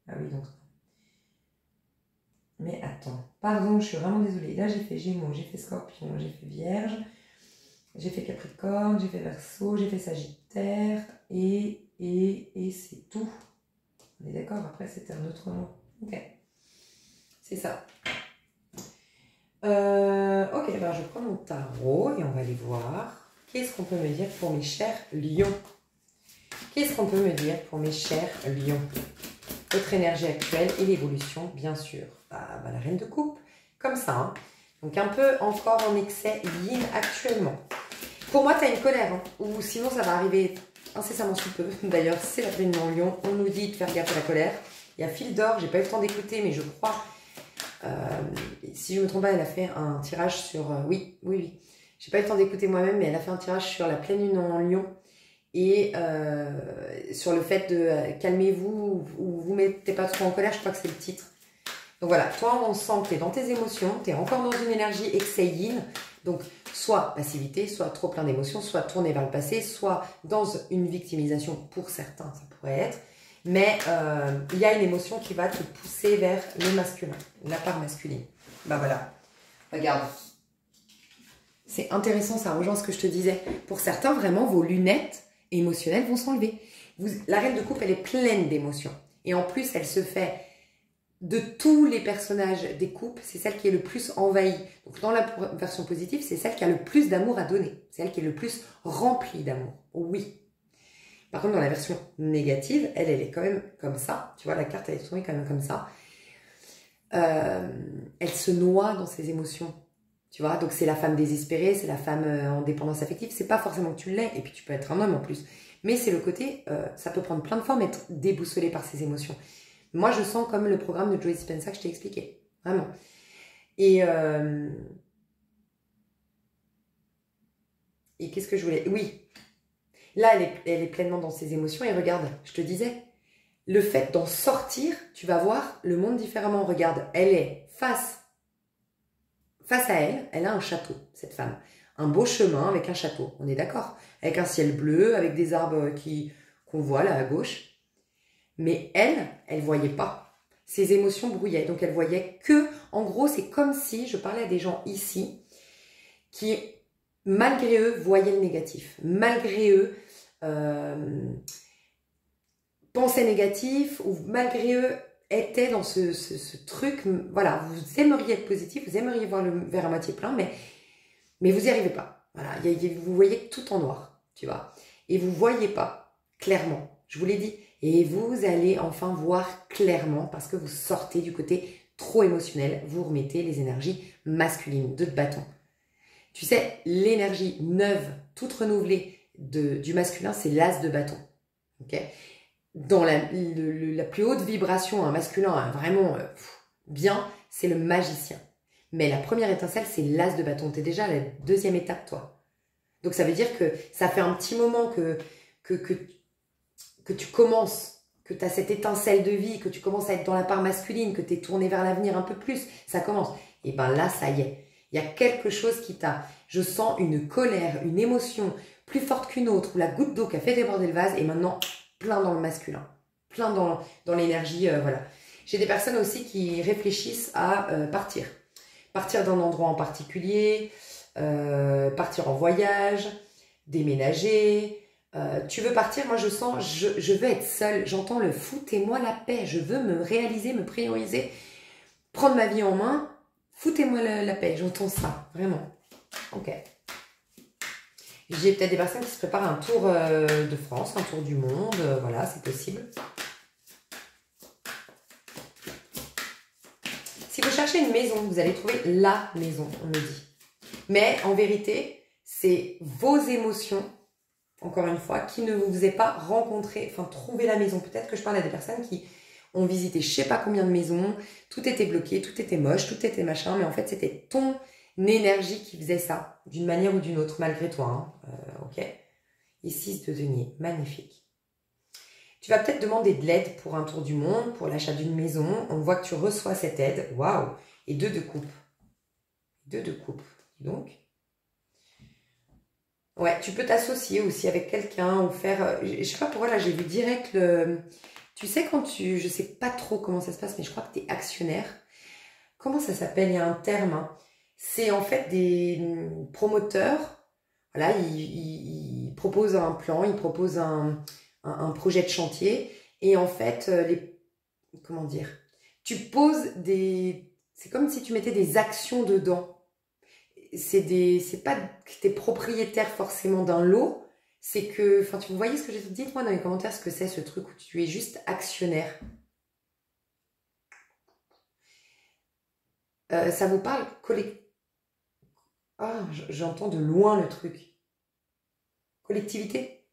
Ah oui, donc. Mais attends, pardon, je suis vraiment désolée. Là, j'ai fait Gémeaux, j'ai fait Scorpion, j'ai fait Vierge. J'ai fait Capricorne, j'ai fait Verseau, j'ai fait Sagittaire et c'est tout. On est d'accord, après c'était un autre nom. Ok. C'est ça. Ok, ben je prends mon tarot et on va aller voir. Qu'est-ce qu'on peut me dire pour mes chers lions? Qu'est-ce qu'on peut me dire pour mes chers lions? Votre énergie actuelle et l'évolution, bien sûr. Bah, la reine de coupe, comme ça. Hein. Donc un peu encore en excès yin actuellement. Pour moi, tu as une colère, hein, ou sinon ça va arriver incessamment sous peu. D'ailleurs, c'est la pleine en Lion. On nous dit de faire gaffe à la colère. Il y a Fil d'Or, j'ai pas eu le temps d'écouter, mais je crois, si je me trompe pas, elle a fait un tirage sur... oui. J'ai pas eu le temps d'écouter moi-même, mais elle a fait un tirage sur la pleine lune en Lion et sur le fait de calmez-vous ou vous mettez pas trop en colère, je crois que c'est le titre. Donc voilà, toi, on sent que tu es dans tes émotions, tu es encore dans une énergie excès yin. Donc, soit passivité, soit trop plein d'émotions, soit tourné vers le passé, soit dans une victimisation, pour certains, ça pourrait être. Mais il y a une émotion qui va te pousser vers le masculin, la part masculine. Bah voilà, regarde. C'est intéressant, ça rejoint ce que je te disais. Pour certains, vraiment, vos lunettes émotionnelles vont s'enlever. La reine de coupe, elle est pleine d'émotions. Et en plus, elle se fait... De tous les personnages des coupes, c'est celle qui est le plus envahie. Donc dans la version positive, c'est celle qui a le plus d'amour à donner. C'est elle qui est le plus remplie d'amour. Oui. Par contre, dans la version négative, elle est quand même comme ça. Tu vois, la carte, elle est tournée quand même comme ça. Elle se noie dans ses émotions. Tu vois, donc c'est la femme désespérée, c'est la femme en dépendance affective. C'est pas forcément que tu l'es, et puis tu peux être un homme en plus. Mais c'est le côté, ça peut prendre plein de formes, être déboussolé par ses émotions. Moi, je sens comme le programme de Joe Dispenza que je t'ai expliqué. Vraiment. Et qu'est-ce que je voulais... Oui. Là, elle est pleinement dans ses émotions. Et regarde, je te disais, le fait d'en sortir, tu vas voir le monde différemment. Regarde, elle est face à elle. Elle a un château, cette femme. Un beau chemin avec un château. On est d'accord? Avec un ciel bleu, avec des arbres qu'on voit là à gauche. Mais elle voyait pas. Ses émotions brouillaient. Donc, elle voyait que, en gros, c'est comme si je parlais à des gens ici qui, malgré eux, voyaient le négatif. Malgré eux, pensaient négatif ou malgré eux, étaient dans ce truc. Voilà, vous aimeriez être positif, vous aimeriez voir le verre à moitié plein, mais vous n'y arrivez pas. Voilà, vous voyez tout en noir, tu vois. Et vous ne voyez pas clairement. Je vous l'ai dit. Et vous allez enfin voir clairement parce que vous sortez du côté trop émotionnel. Vous remettez les énergies masculines, de bâton. Tu sais, l'énergie neuve, toute renouvelée du masculin, c'est l'as de bâton. Okay, dans la plus haute vibration, un masculin vraiment bien, c'est le magicien. Mais la première étincelle, c'est l'as de bâton. Tu es déjà à la deuxième étape, toi. Donc ça veut dire que ça fait un petit moment que tu commences, que tu as cette étincelle de vie, que tu commences à être dans la part masculine, que tu es tourné vers l'avenir un peu plus, ça commence. Et bien là, ça y est. Il y a quelque chose qui t'a... Je sens une colère, une émotion plus forte qu'une autre, ou la goutte d'eau qui a fait déborder le vase, et maintenant, plein dans le masculin. Plein dans l'énergie, voilà. J'ai des personnes aussi qui réfléchissent à partir. Partir d'un endroit en particulier, partir en voyage, déménager... tu veux partir, moi je sens, je veux être seule, j'entends le foutez-moi la paix, je veux me réaliser, me prioriser, prendre ma vie en main, foutez-moi la paix, j'entends ça, vraiment. Ok. J'ai peut-être des personnes qui se préparent un tour de France, un tour du monde. Voilà, c'est possible. Si vous cherchez une maison, vous allez trouver la maison, on me dit. Mais en vérité, c'est vos émotions, encore une fois, qui ne vous aient pas rencontré, enfin trouvé la maison. Peut-être que je parle à des personnes qui ont visité je sais pas combien de maisons, tout était bloqué, tout était moche, tout était machin, mais en fait c'était ton énergie qui faisait ça, d'une manière ou d'une autre, malgré toi. Hein. Ok. Et 6 de denier, magnifique. Tu vas peut-être demander de l'aide pour un tour du monde, pour l'achat d'une maison. On voit que tu reçois cette aide. Waouh! Et 2 de coupe. 2 de coupe. Donc, ouais, tu peux t'associer aussi avec quelqu'un ou faire... je sais pas pourquoi, là, j'ai vu direct le... Tu sais, quand tu... Je sais pas trop comment ça se passe, mais je crois que tu es actionnaire. Comment ça s'appelle? Il y a un terme. Hein. C'est en fait des promoteurs. Voilà, ils proposent un plan, ils proposent un projet de chantier. Et en fait, comment dire? Tu poses des... C'est comme si tu mettais des actions dedans. C'est pas que tu es propriétaire forcément d'un lot, c'est que, enfin, vous voyez ce que j'ai dit? Dites-moi dans les commentaires ce que c'est ce truc où tu es juste actionnaire. Ça vous parle? Ah, j'entends de loin le truc. Collectivité?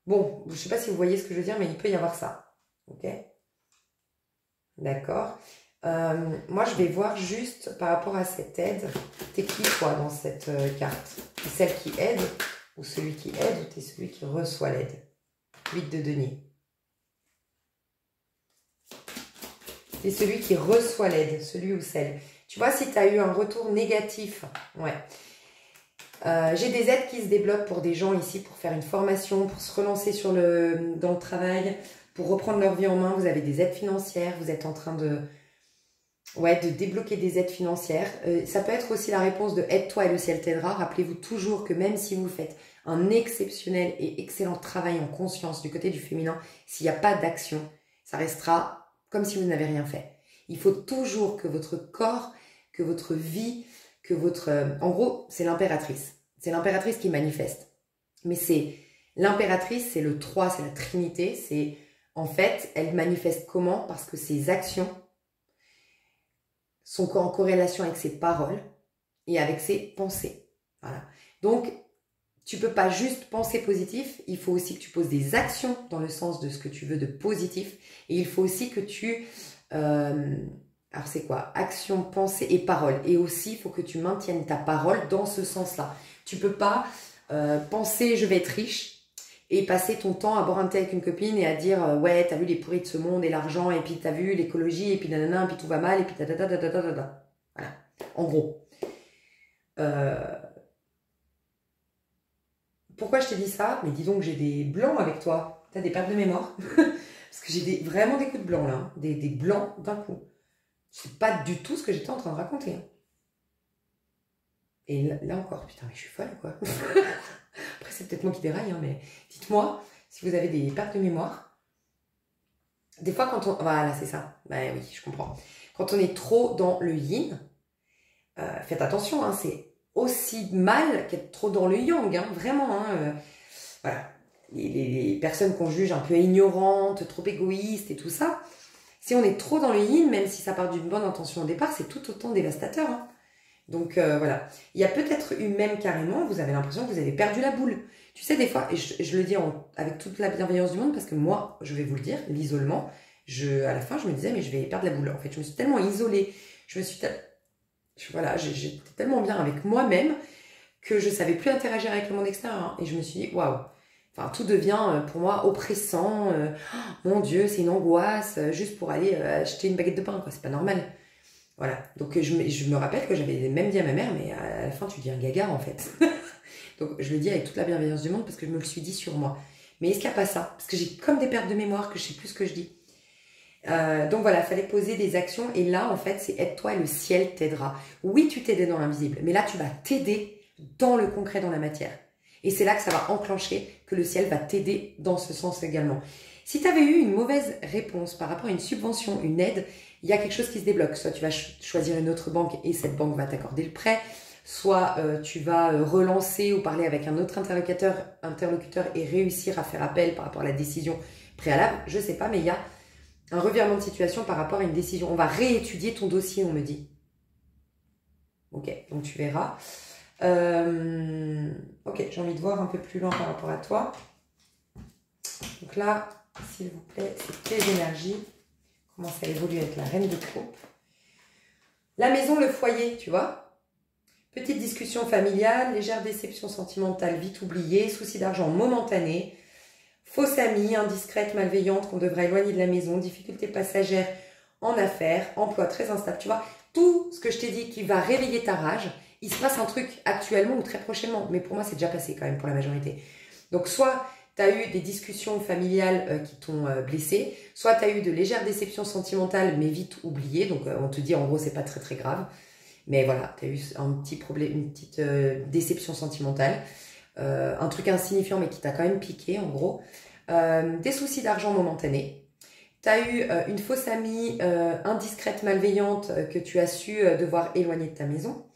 Bon, je sais pas si vous voyez ce que je veux dire, mais il peut y avoir ça. Ok? D'accord. Moi, je vais voir juste par rapport à cette aide. T'es qui, toi, dans cette carte? T'es celle qui aide ou celui qui aide ou t'es celui qui reçoit l'aide? 8 de denier. T'es celui qui reçoit l'aide, celui ou celle. Tu vois, si tu as eu un retour négatif, ouais. J'ai des aides qui se débloquent pour des gens ici pour faire une formation, pour se relancer dans le travail, pour reprendre leur vie en main. Vous avez des aides financières, vous êtes en train de débloquer des aides financières. Ça peut être aussi la réponse de aide-toi et le ciel t'aidera. Rappelez-vous toujours que même si vous faites un exceptionnel et excellent travail en conscience du côté du féminin, s'il n'y a pas d'action, ça restera comme si vous n'avez rien fait. Il faut toujours que votre corps, que votre vie, que votre... en gros, c'est l'impératrice. C'est l'impératrice qui manifeste. Mais l'impératrice, c'est le 3, c'est la Trinité. C'est en fait, elle manifeste comment? Parce que ses actions sont en corrélation avec ses paroles et avec ses pensées. Voilà. Donc, tu peux pas juste penser positif, il faut aussi que tu poses des actions dans le sens de ce que tu veux de positif. Et il faut aussi que tu... alors c'est quoi? Action, pensée et parole. Et aussi, il faut que tu maintiennes ta parole dans ce sens-là. Tu peux pas penser je vais être riche et passer ton temps à boire un thé avec une copine et à dire ouais, t'as vu les pourris de ce monde et l'argent et puis t'as vu l'écologie et puis nanana et puis tout va mal et puis ta. Voilà, en gros. Pourquoi je t'ai dit ça? Mais dis donc, j'ai des blancs avec toi. T'as des pertes de mémoire? Parce que j'ai vraiment des coups de blanc là, hein. Des blancs d'un coup. C'est pas du tout ce que j'étais en train de raconter. Hein. Et là encore, putain, mais je suis folle quoi. Après, c'est peut-être moi qui déraille, hein, mais dites-moi si vous avez des pertes de mémoire. Des fois, quand on... Voilà, c'est ça. Bah oui, je comprends. Quand on est trop dans le yin, faites attention, hein, c'est aussi mal qu'être trop dans le yang, hein, vraiment. Hein, voilà. Les personnes qu'on juge un peu ignorantes, trop égoïstes et tout ça, si on est trop dans le yin, même si ça part d'une bonne intention au départ, c'est tout autant dévastateur. Hein. Donc voilà. Il y a peut-être eu même carrément, vous avez l'impression que vous avez perdu la boule. Tu sais, des fois, et je le dis avec toute la bienveillance du monde, parce que moi, je vais vous le dire, l'isolement, à la fin, je me disais, mais je vais perdre la boule. En fait, je me suis tellement isolée, j'étais tellement bien avec moi-même que je savais plus interagir avec le monde extérieur. Hein. Et je me suis dit, waouh, enfin, tout devient pour moi oppressant. Oh, mon Dieu, c'est une angoisse, juste pour aller acheter une baguette de pain, quoi. C'est pas normal. Voilà. Donc, je me rappelle que j'avais même dit à ma mère, mais à la fin, tu dis un gagard, en fait. Donc, je le dis avec toute la bienveillance du monde parce que je me le suis dit sur moi. Mais est-ce qu'il n'y a pas ça? Parce que j'ai comme des pertes de mémoire que je sais plus ce que je dis. Donc voilà, il fallait poser des actions. Et là, en fait, c'est aide-toi et le ciel t'aidera. Oui, tu t'aidais dans l'invisible, mais là, tu vas t'aider dans le concret, dans la matière. Et c'est là que ça va enclencher, que le ciel va t'aider dans ce sens également. Si tu avais eu une mauvaise réponse par rapport à une subvention, une aide, il y a quelque chose qui se débloque. Soit tu vas choisir une autre banque et cette banque va t'accorder le prêt. soit tu vas relancer ou parler avec un autre interlocuteur et réussir à faire appel par rapport à la décision préalable. Je ne sais pas, mais il y a un revirement de situation par rapport à une décision. On va réétudier ton dossier, on me dit. Ok, donc tu verras. Ok, j'ai envie de voir un peu plus loin par rapport à toi. Donc là, s'il vous plaît, c'est tes énergies. Comment ça évolue avec la reine de coupe. La maison, le foyer, tu vois. Petite discussion familiale, légère déception sentimentale, vite oubliée, souci d'argent momentané, fausse amie, indiscrète, malveillante qu'on devrait éloigner de la maison, difficulté passagère en affaires, emploi très instable. Tu vois, tout ce que je t'ai dit qui va réveiller ta rage, il se passe un truc actuellement ou très prochainement. Mais pour moi, c'est déjà passé quand même pour la majorité. Donc, soit tu as eu des discussions familiales qui t'ont blessé, soit tu as eu de légères déceptions sentimentales, mais vite oubliées. Donc, on te dit en gros, c'est pas très très grave. Mais voilà, tu as eu un petit problème, une petite déception sentimentale. Un truc insignifiant, mais qui t'a quand même piqué, en gros. Des soucis d'argent momentanés. Tu as eu une fausse amie indiscrète, malveillante, que tu as su devoir éloigner de ta maison.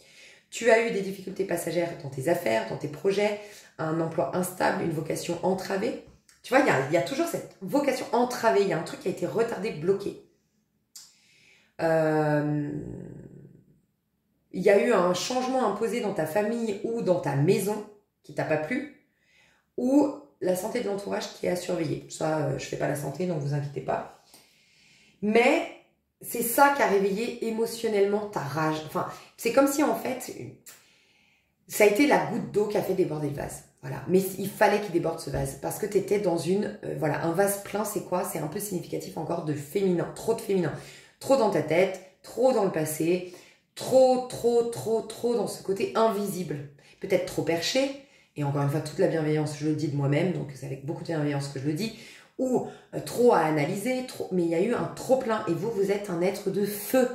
Tu as eu des difficultés passagères dans tes affaires, dans tes projets, un emploi instable, une vocation entravée. Tu vois, il y a toujours cette vocation entravée. Il y a un truc qui a été retardé, bloqué. Il y a eu un changement imposé dans ta famille ou dans ta maison qui t'a pas plu, ou la santé de l'entourage qui est à surveiller. Ça, je fais pas la santé, donc vous inquiétez pas. Mais c'est ça qui a réveillé émotionnellement ta rage. Enfin, c'est comme si en fait, ça a été la goutte d'eau qui a fait déborder le vase. Voilà. Mais il fallait qu'il déborde ce vase parce que tu étais dans voilà, un vase plein, c'est quoi? C'est un peu significatif encore de féminin, trop de féminin. Trop dans ta tête, trop dans le passé, trop dans ce côté invisible. Peut-être trop perché. Et encore une fois, toute la bienveillance, je le dis de moi-même, donc c'est avec beaucoup de bienveillance que je le dis, ou trop à analyser, mais il y a eu un trop plein, et vous êtes un être de feu,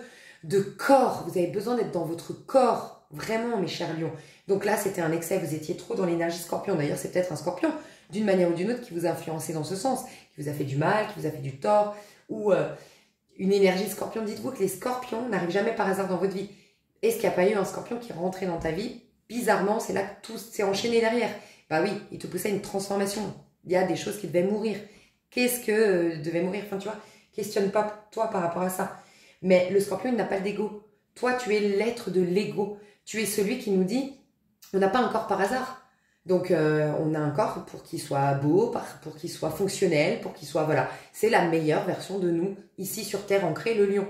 de corps, vous avez besoin d'être dans votre corps, vraiment mes chers lions. Donc là, c'était un excès, vous étiez trop dans l'énergie scorpion, d'ailleurs c'est peut-être un scorpion, d'une manière ou d'une autre, qui vous a influencé dans ce sens, qui vous a fait du mal, qui vous a fait du tort, ou une énergie scorpion. Dites-vous que les scorpions n'arrivent jamais par hasard dans votre vie. Est-ce qu'il n'y a pas eu un scorpion qui est rentré dans ta vie? Bizarrement, c'est là que tout s'est enchaîné derrière. Bah oui, il te poussait à une transformation. Il y a des choses qui devaient mourir. Qu'est-ce que devait mourir? Enfin, tu vois, questionne pas toi par rapport à ça. Mais le scorpion, il n'a pas d'ego. Toi, tu es l'être de l'ego. Tu es celui qui nous dit, on n'a pas un corps par hasard. Donc, on a un corps pour qu'il soit beau, pour qu'il soit fonctionnel, pour qu'il soit, voilà. C'est la meilleure version de nous, ici sur Terre, ancré, le lion.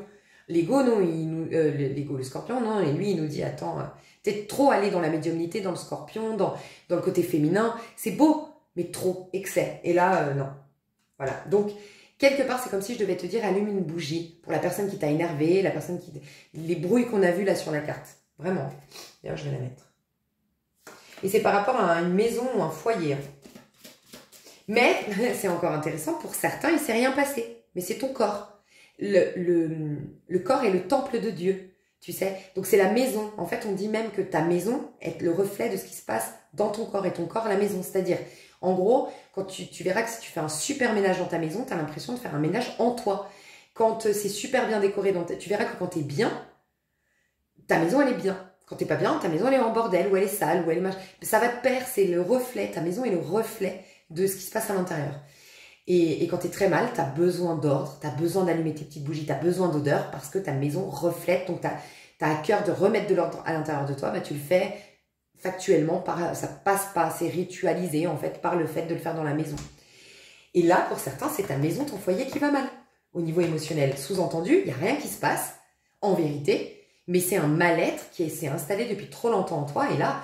L'ego, non, l'ego, le scorpion, non, et lui, il nous dit, attends, t'es trop allé dans la médiumnité, dans le scorpion, dans le côté féminin. C'est beau, mais trop, excès. Et là, non. Voilà. Donc, quelque part, c'est comme si je devais te dire, allume une bougie pour la personne qui t'a énervé, la personne qui... Les brouilles qu'on a vues là sur la carte. Vraiment. D'ailleurs, je vais la mettre. Et c'est par rapport à une maison ou un foyer. Mais, c'est encore intéressant, pour certains, il ne s'est rien passé. Mais c'est ton corps. Le corps est le temple de Dieu, tu sais. Donc c'est la maison. En fait, on dit même que ta maison est le reflet de ce qui se passe dans ton corps et ton corps la maison. C'est-à-dire, en gros, quand tu verras que si tu fais un super ménage dans ta maison, tu as l'impression de faire un ménage en toi. Quand c'est super bien décoré, tu verras que quand tu es bien, ta maison elle est bien. Quand tu n'es pas bien, ta maison elle est en bordel, ou elle est sale, ou elle est machin. Ça va de pair, c'est le reflet. Ta maison est le reflet de ce qui se passe à l'intérieur. Et quand tu es très mal, tu as besoin d'ordre, tu as besoin d'allumer tes petites bougies, tu as besoin d'odeur parce que ta maison reflète. Donc, tu as à cœur de remettre de l'ordre à l'intérieur de toi. Bah, tu le fais factuellement, ça passe pas, c'est ritualisé en fait par le fait de le faire dans la maison. Et là, pour certains, c'est ta maison, ton foyer qui va mal au niveau émotionnel. Sous-entendu, il n'y a rien qui se passe en vérité, mais c'est un mal-être qui s'est installé depuis trop longtemps en toi. Et là,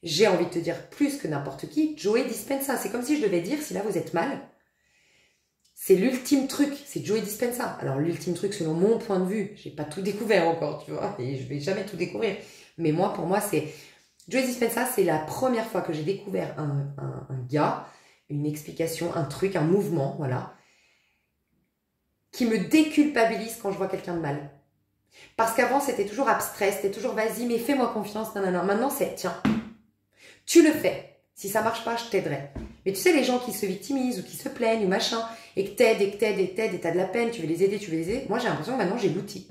j'ai envie de te dire plus que n'importe qui, Joey Dispenza. C'est comme si je devais dire, si là vous êtes mal, c'est l'ultime truc, c'est Joey Dispenza. Alors l'ultime truc selon mon point de vue, j'ai pas tout découvert encore, tu vois, et je vais jamais tout découvrir. Mais moi, pour moi, c'est Joey Dispenza, c'est la première fois que j'ai découvert un gars, une explication, un truc, un mouvement, voilà, qui me déculpabilise quand je vois quelqu'un de mal. Parce qu'avant, c'était toujours abstrait, c'était toujours vas-y, mais fais-moi confiance, nanana. Maintenant, c'est tiens, tu le fais. Si ça marche pas, je t'aiderai. Mais tu sais, les gens qui se victimisent ou qui se plaignent ou machin, et que t'aides, et que t'aides, et que t'aides, et t'as de la peine, tu veux les aider, moi, j'ai l'impression que maintenant, j'ai l'outil.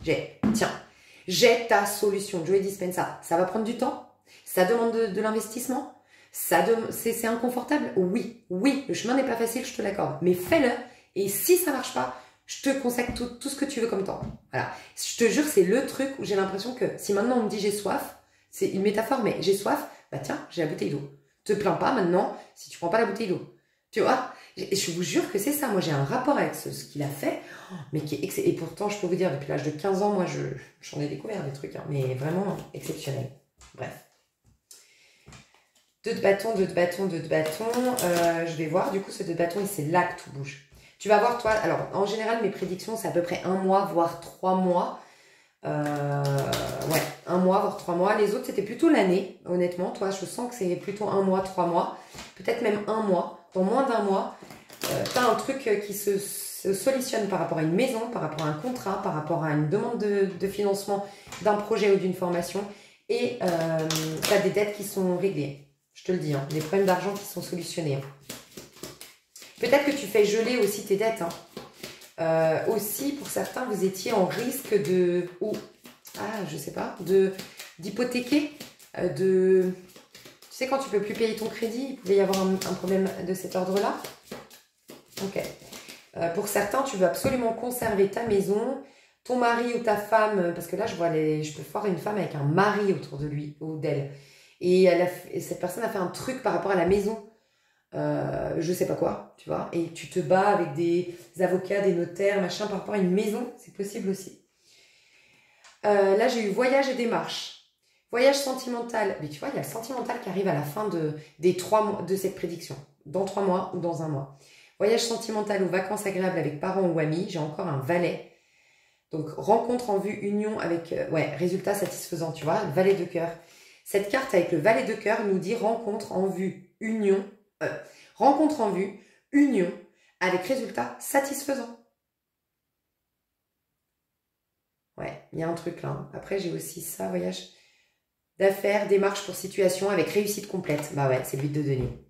J'ai ta solution, Joey Dispenza. Ça va prendre du temps, Ça demande de l'investissement. C'est inconfortable. Oui, le chemin n'est pas facile, je te l'accorde. Mais fais-le. Et si ça marche pas, je te consacre tout ce que tu veux comme temps. Voilà. Je te jure, c'est le truc où j'ai l'impression que si maintenant on me dit j'ai soif, c'est une métaphore, mais j'ai soif, bah tiens, j'ai la bouteille d'eau. Te plains pas maintenant si tu prends pas la bouteille d'eau. Tu vois, je vous jure que c'est ça. Moi, j'ai un rapport avec ce qu'il a fait, mais qui est excellent. Et pourtant, je peux vous dire, depuis l'âge de 15 ans, moi, j'en ai découvert des trucs, hein, mais vraiment exceptionnels. Bref. 2 de bâton. Je vais voir, du coup, ce 2 de bâton, c'est là que tout bouge. Tu vas voir, toi, alors, en général, mes prédictions, c'est à peu près 1 mois, voire 3 mois. Ouais, 1 mois, voire 3 mois. Les autres, c'était plutôt l'année, honnêtement. Toi, je sens que c'est plutôt 1 mois, 3 mois. Peut-être même 1 mois. Dans moins d'1 mois, tu as un truc qui se solutionne par rapport à une maison, par rapport à un contrat, par rapport à une demande de financement d'un projet ou d'une formation. Et tu as des dettes qui sont réglées. Je te le dis, hein, des problèmes d'argent qui sont solutionnés. Hein. Peut-être que tu fais geler aussi tes dettes. Hein. Aussi, pour certains, vous étiez en risque de... je sais pas, d'hypothéquer, Tu sais, quand tu peux plus payer ton crédit, il pouvait y avoir un problème de cet ordre-là. Ok. Pour certains, tu veux absolument conserver ta maison, ton mari ou ta femme, parce que là, je peux voir une femme avec un mari autour de lui ou d'elle. Et cette personne a fait un truc par rapport à la maison. Je sais pas quoi, tu vois. Et tu te bats avec des avocats, des notaires, machin, par rapport à une maison. C'est possible aussi. Là, j'ai eu voyage et démarche. Voyage sentimental. Mais tu vois, il y a le sentimental qui arrive à la fin des 3 mois de cette prédiction. Dans 3 mois ou dans 1 mois. Voyage sentimental ou vacances agréables avec parents ou amis. J'ai encore un valet. Donc, rencontre en vue, union avec... résultat satisfaisant, tu vois. Valet de cœur. Cette carte avec le valet de cœur nous dit rencontre en vue, union. Rencontre en vue, union avec résultat satisfaisant. Ouais, il y a un truc là. Après, j'ai aussi ça, voyage d'affaires, démarche pour situation avec réussite complète. Bah ouais, c'est le 8 de denier.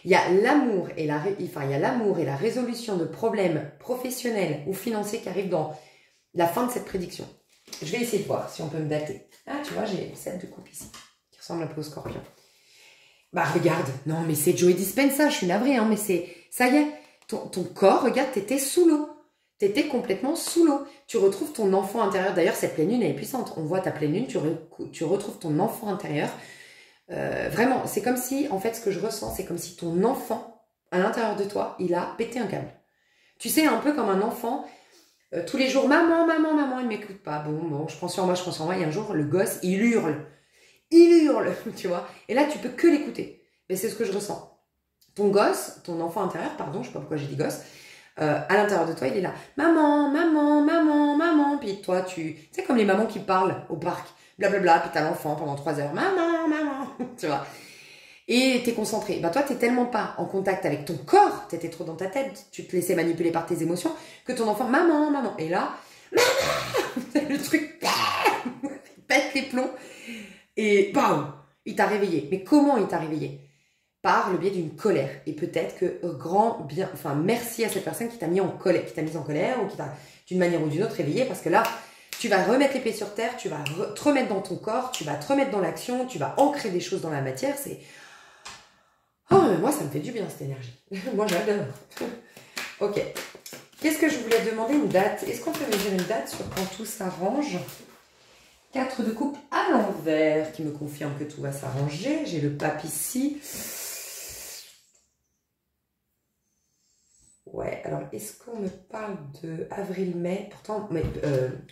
Il y a l'amour et la résolution de problèmes professionnels ou financiers qui arrivent dans la fin de cette prédiction. Je vais essayer de voir si on peut me dater. Ah, tu vois, j'ai le 7 de coupe ici, qui ressemble un peu au scorpion. Bah regarde, non mais c'est Joe Dispenza, je suis navrée, hein, mais ça y est, ton corps, regarde, t'étais sous l'eau. T'étais complètement sous l'eau. Tu retrouves ton enfant intérieur. D'ailleurs, cette pleine lune, elle est puissante. On voit ta pleine lune, tu retrouves ton enfant intérieur. Vraiment, c'est comme si, en fait, ce que je ressens, c'est comme si ton enfant, à l'intérieur de toi, il a pété un câble. Tu sais, un peu comme un enfant, tous les jours, maman, il ne m'écoute pas. Bon, je prends sur moi. Et un jour, le gosse, il hurle, tu vois. Et là, tu peux que l'écouter. Mais c'est ce que je ressens. Ton gosse, ton enfant intérieur, pardon, je sais pas pourquoi j'ai dit gosse, à l'intérieur de toi, il est là. Maman. Puis toi, tu sais, comme les mamans qui parlent au parc. Blablabla. Puis t'as l'enfant pendant 3 heures. Maman. Tu vois. Et t'es concentré. Bah, toi, t'es tellement pas en contact avec ton corps. T'étais trop dans ta tête. Tu te laissais manipuler par tes émotions. Que ton enfant, maman. Et là, maman. Le truc, il pète les plombs. Et bam, il t'a réveillé. Mais comment il t'a réveillé? Par le biais d'une colère. Et peut-être que merci à cette personne qui t'a mis en colère, ou qui t'a d'une manière ou d'une autre réveillé, parce que là, tu vas remettre les pieds sur terre, tu vas te remettre dans ton corps, tu vas te remettre dans l'action, tu vas ancrer des choses dans la matière. C'est... Oh, mais moi, ça me fait du bien, cette énergie. Moi, j'adore. Ok. Qu'est-ce que je voulais demander? Une date. Est-ce qu'on peut me dire une date sur quand tout s'arrange? 4 de coupe à l'envers qui me confirme que tout va s'arranger. J'ai le pape ici. Ouais, alors est-ce qu'on me parle de avril-mai? Pourtant,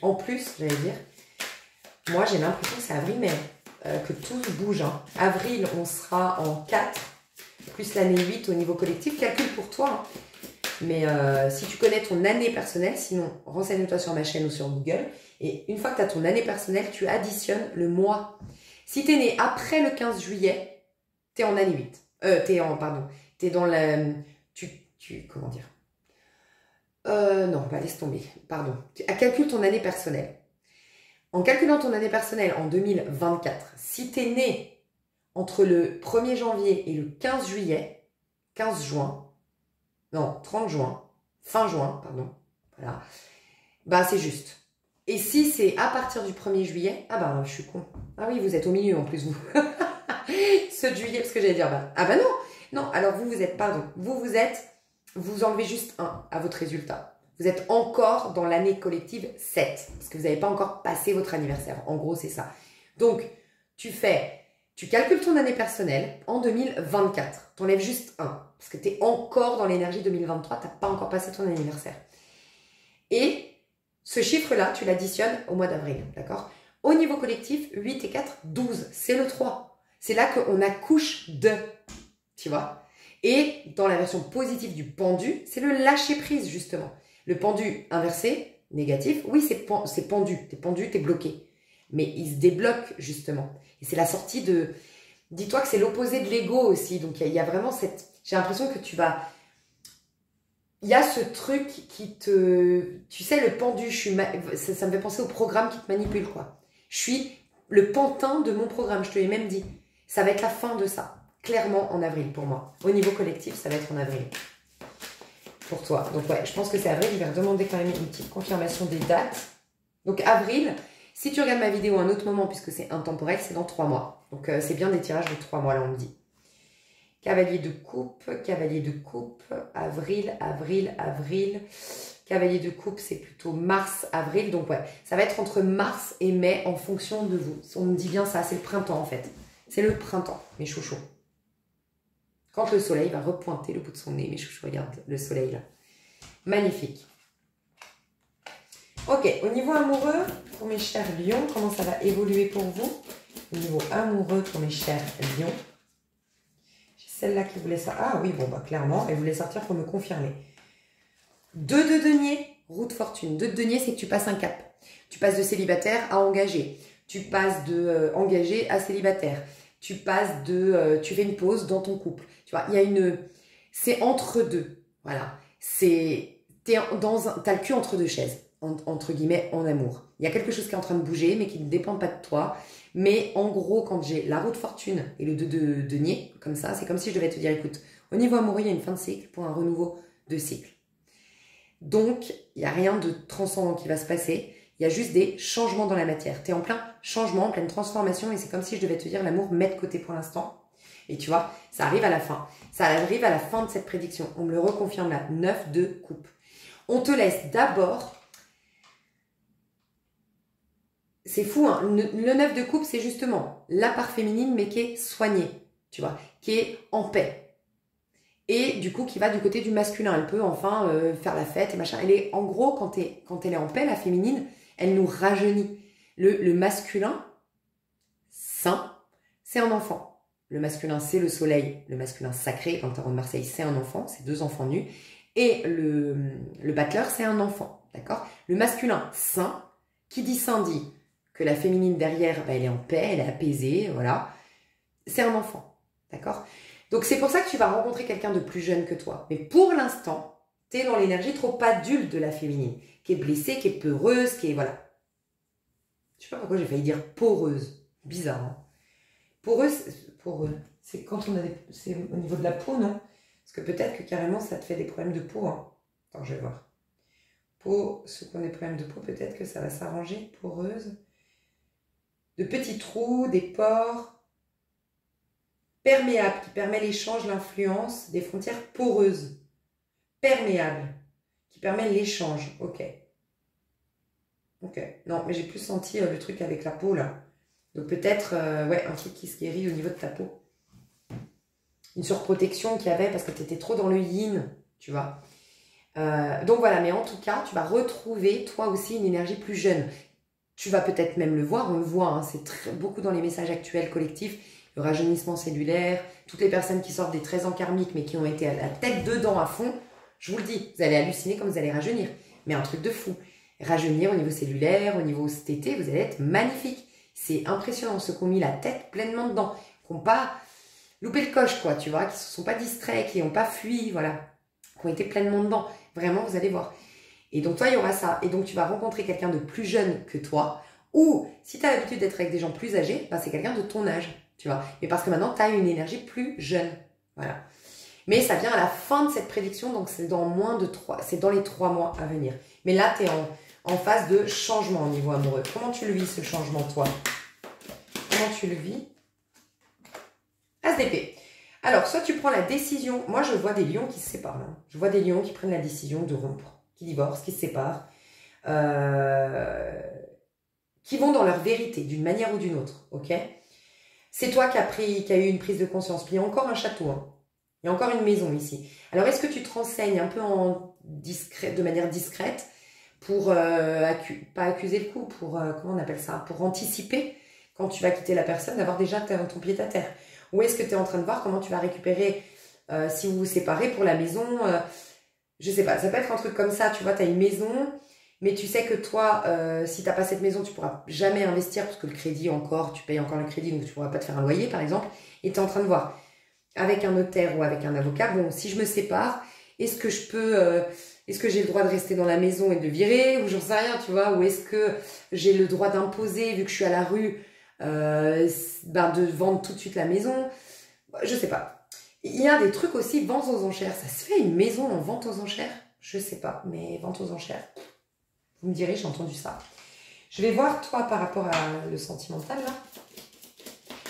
en plus, j'allais dire, moi j'ai l'impression que c'est avril-mai, que tout bouge. Hein. Avril, on sera en 4, plus l'année 8 au niveau collectif. Calcul pour toi. Hein. Mais si tu connais ton année personnelle, sinon renseigne-toi sur ma chaîne ou sur Google. Et une fois que tu as ton année personnelle, tu additionnes le mois. Si tu es né après le 15 juillet, tu es en année 8. Tu es dans la... comment dire? Non, bah laisse tomber. Pardon. Calcule ton année personnelle. En calculant ton année personnelle en 2024, si tu es né entre le 1er janvier et le 15 juillet, 15 juin, non, 30 juin, fin juin, pardon, voilà, bah c'est juste. Et si c'est à partir du 1er juillet, ah bah je suis con. Ah oui, vous êtes au milieu en plus, vous. Ceux de juillet, parce que j'allais dire, bah, ah bah non. Non, alors vous êtes, pardon, vous enlevez juste 1 à votre résultat. Vous êtes encore dans l'année collective 7, parce que vous n'avez pas encore passé votre anniversaire. En gros, c'est ça. Donc, tu calcules ton année personnelle en 2024. Tu enlèves juste 1, parce que tu es encore dans l'énergie 2023, tu n'as pas encore passé ton anniversaire. Et ce chiffre-là, tu l'additionnes au mois d'avril, d'accord? Au niveau collectif, 8 et 4, 12. C'est le 3. C'est là qu'on accouche de, tu vois? Et dans la version positive du pendu, c'est le lâcher-prise, justement. Le pendu inversé, négatif, oui, c'est pendu. T'es pendu, t'es bloqué. Mais il se débloque, justement. Et c'est la sortie de... Dis-toi que c'est l'opposé de l'ego aussi. Donc, il y a vraiment cette... J'ai l'impression que tu vas... Il y a ce truc qui te... Tu sais, le pendu, ça me fait penser au programme qui te manipule, quoi. Je suis le pantin de mon programme, je te l'ai même dit. Ça va être la fin de ça. Clairement en avril pour moi. Au niveau collectif, ça va être en avril. Pour toi. Donc ouais, je pense que c'est avril. Je vais redemander quand même une petite confirmation des dates. Donc avril, si tu regardes ma vidéo à un autre moment, puisque c'est intemporel, c'est dans 3 mois. Donc c'est bien des tirages de 3 mois, là on me dit. Cavalier de coupe, avril, avril, avril. Cavalier de coupe, c'est plutôt mars, avril. Donc ouais, ça va être entre mars et mai en fonction de vous. On me dit bien ça, c'est le printemps en fait. C'est le printemps, mes chouchous. Quand le soleil va repointer le bout de son nez, mes chouchous, regarde le soleil là. Magnifique. Ok, au niveau amoureux, pour mes chers lions, comment ça va évoluer pour vous? Au niveau amoureux, pour mes chers lions. J'ai celle-là qui voulait ça. Ah oui, bon, bah clairement, elle voulait sortir pour me confirmer. 2 de denier, roue de fortune. 2 de denier, c'est que tu passes un cap. Tu passes de célibataire à engagé. Tu passes de engagé à célibataire. Tu passes de... tu fais une pause dans ton couple. Tu vois, il y a une... C'est entre deux. Voilà. T'as le cul entre deux chaises, entre guillemets, en amour. Il y a quelque chose qui est en train de bouger, mais qui ne dépend pas de toi. Mais en gros, quand j'ai la roue de fortune et le 2 de denier, comme ça, c'est comme si je devais te dire, écoute, au niveau amoureux, il y a une fin de cycle pour un renouveau de cycle. Donc, il n'y a rien de transcendant qui va se passer. Il y a juste des changements dans la matière. Tu es en plein changement, en pleine transformation et c'est comme si je devais te dire l'amour, mets de côté pour l'instant. Et tu vois, ça arrive à la fin. Ça arrive à la fin de cette prédiction. On me le reconfirme là, 9 de coupe. On te laisse d'abord... C'est fou, hein. Le 9 de coupe, c'est justement la part féminine, mais qui est soignée, tu vois, qui est en paix. Et du coup, qui va du côté du masculin. Elle peut enfin faire la fête et machin. Elle est, en gros, quand elle est en paix, la féminine, elle nous rajeunit. Le masculin, sain, c'est un enfant. Le masculin, c'est le soleil. Le masculin sacré, dans le tarot de Marseille, c'est un enfant. C'est 2 enfants nus. Et le battleur, c'est un enfant. D'accord? Le masculin, sain, qui dit sain dit que la féminine derrière, bah, elle est en paix, elle est apaisée, voilà. C'est un enfant. D'accord? Donc, c'est pour ça que tu vas rencontrer quelqu'un de plus jeune que toi. Mais pour l'instant, tu es dans l'énergie trop adulte de la féminine, qui est blessée, qui est peureuse, qui est... Voilà. Je sais pas pourquoi j'ai failli dire poreuse. Bizarre, hein. Poreuse, c'est quand on a des... C'est au niveau de la peau, non? Parce que peut-être que carrément, ça te fait des problèmes de peau, hein. Attends, je vais voir. Peau, ceux qui ont des problèmes de peau, peut-être que ça va s'arranger. Poreuse. De petits trous, des pores... Perméable, qui permet l'échange, l'influence, des frontières poreuses. Perméable, qui permet l'échange. Ok. Ok. Non, mais j'ai plus senti le truc avec la peau, là. Donc peut-être, ouais, un truc qui se guérit au niveau de ta peau. Une surprotection qu'il y avait parce que tu étais trop dans le yin, tu vois. Donc voilà, mais en tout cas, tu vas retrouver, toi aussi, une énergie plus jeune. Tu vas peut-être même le voir, on le voit, hein, c'est beaucoup dans les messages actuels collectifs. Le rajeunissement cellulaire, toutes les personnes qui sortent des 13 ans karmiques mais qui ont été à la tête dedans à fond, je vous le dis, vous allez halluciner comme vous allez rajeunir. Mais un truc de fou. Rajeunir au niveau cellulaire, au niveau stété, vous allez être magnifique. C'est impressionnant, ceux qui ont mis la tête pleinement dedans, qui n'ont pas loupé le coche, quoi, tu vois, qui ne se sont pas distraits, qui n'ont pas fui, voilà, qui ont été pleinement dedans. Vraiment, vous allez voir. Et donc, toi, il y aura ça. Et donc, tu vas rencontrer quelqu'un de plus jeune que toi, ou si tu as l'habitude d'être avec des gens plus âgés, ben, c'est quelqu'un de ton âge. Tu vois, mais parce que maintenant, tu as une énergie plus jeune. Voilà. Mais ça vient à la fin de cette prédiction, donc c'est dans moins de 3, c'est dans les 3 mois à venir. Mais là, tu es en phase de changement au niveau amoureux. Comment tu le vis, ce changement, toi? Comment tu le vis? As d'épée. Alors, soit tu prends la décision... Moi, je vois des lions qui se séparent. Hein. Je vois des lions qui prennent la décision de rompre, qui divorcent, qui se séparent, qui vont dans leur vérité, d'une manière ou d'une autre, ok? C'est toi qui as eu une prise de conscience. Puis il y a encore un château, hein. Il y a encore une maison ici. Alors, est-ce que tu te renseignes un peu de manière discrète pour, pas accuser le coup, pour, comment on appelle ça, pour anticiper quand tu vas quitter la personne, d'avoir déjà ton pied à terre? Ou est-ce que tu es en train de voir comment tu vas récupérer, si vous vous séparez, pour la maison, je sais pas, ça peut être un truc comme ça, tu vois, tu as une maison, mais tu sais que toi, si tu n'as pas cette maison, tu pourras jamais investir, parce que le crédit encore, tu payes encore le crédit, donc tu pourras pas te faire un loyer, par exemple, et tu es en train de voir, avec un notaire ou avec un avocat, bon, si je me sépare, est-ce que je peux... est-ce que j'ai le droit de rester dans la maison et de le virer, ou j'en sais rien, tu vois, ou est-ce que j'ai le droit d'imposer, vu que je suis à la rue, de vendre tout de suite la maison? Je sais pas. Il y a des trucs aussi, vente aux enchères. Ça se fait une maison en vente aux enchères? Je sais pas, mais vente aux enchères. Vous me direz, j'ai entendu ça. Je vais voir, toi, par rapport à le sentimental, là.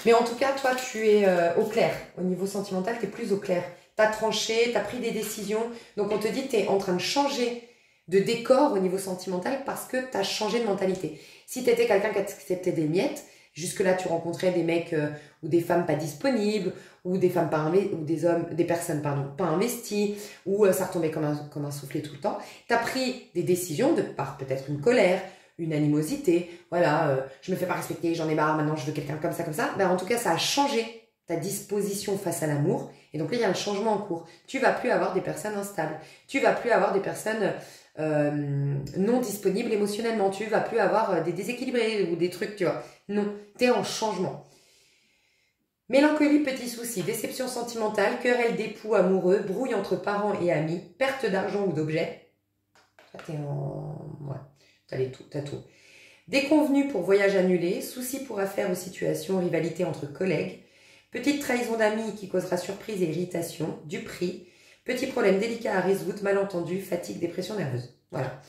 Mais en tout cas, toi, tu es au clair. Au niveau sentimental, tu es plus au clair. Tu as tranché, tu as pris des décisions. Donc, on te dit que tu es en train de changer de décor au niveau sentimental parce que tu as changé de mentalité. Si tu étais quelqu'un qui acceptait des miettes, jusque-là, tu rencontrais des mecs ou des femmes pas disponibles, ou des femmes pas ou des hommes, des personnes pardon, pas investies, ou ça retombait comme un soufflet tout le temps. Tu as pris des décisions de par peut-être une colère, une animosité, voilà, je me fais pas respecter, j'en ai marre, maintenant je veux quelqu'un comme ça, comme ça. Ben, en tout cas, ça a changé ta disposition face à l'amour, et donc là, il y a un changement en cours. Tu vas plus avoir des personnes instables, tu vas plus avoir des personnes non disponibles émotionnellement, tu vas plus avoir des déséquilibrés ou des trucs, tu vois. Non, tu es en changement. Mélancolie, petits soucis, déception sentimentale, querelle d'époux amoureux, brouille entre parents et amis, perte d'argent ou d'objets. Ça, t'es en... Ouais, t'as tout. Déconvenus pour voyage annulé, soucis pour affaires ou situations, rivalité entre collègues, petite trahison d'amis qui causera surprise et irritation, du prix, petit problème délicat à résoudre, malentendu, fatigue, dépression nerveuse. Voilà.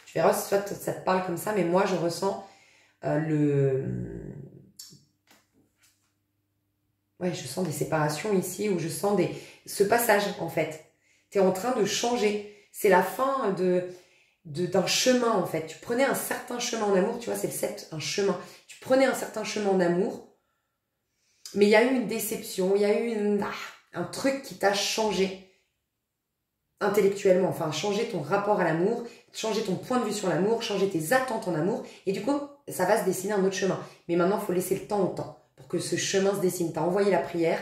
Tu verras, soit ça te parle comme ça, mais moi je ressens Ouais, je sens des séparations ici, ou je sens ce passage, en fait. Tu es en train de changer. C'est la fin d'un chemin, en fait. Tu prenais un certain chemin en amour, tu vois, c'est le 7, un chemin. Tu prenais un certain chemin en amour, mais il y a eu une déception, il y a eu un truc qui t'a changé intellectuellement, enfin, changer ton rapport à l'amour, changer ton point de vue sur l'amour, changer tes attentes en amour, et du coup, ça va se dessiner un autre chemin. Mais maintenant, il faut laisser le temps au temps pour que ce chemin se dessine. Tu as envoyé la prière,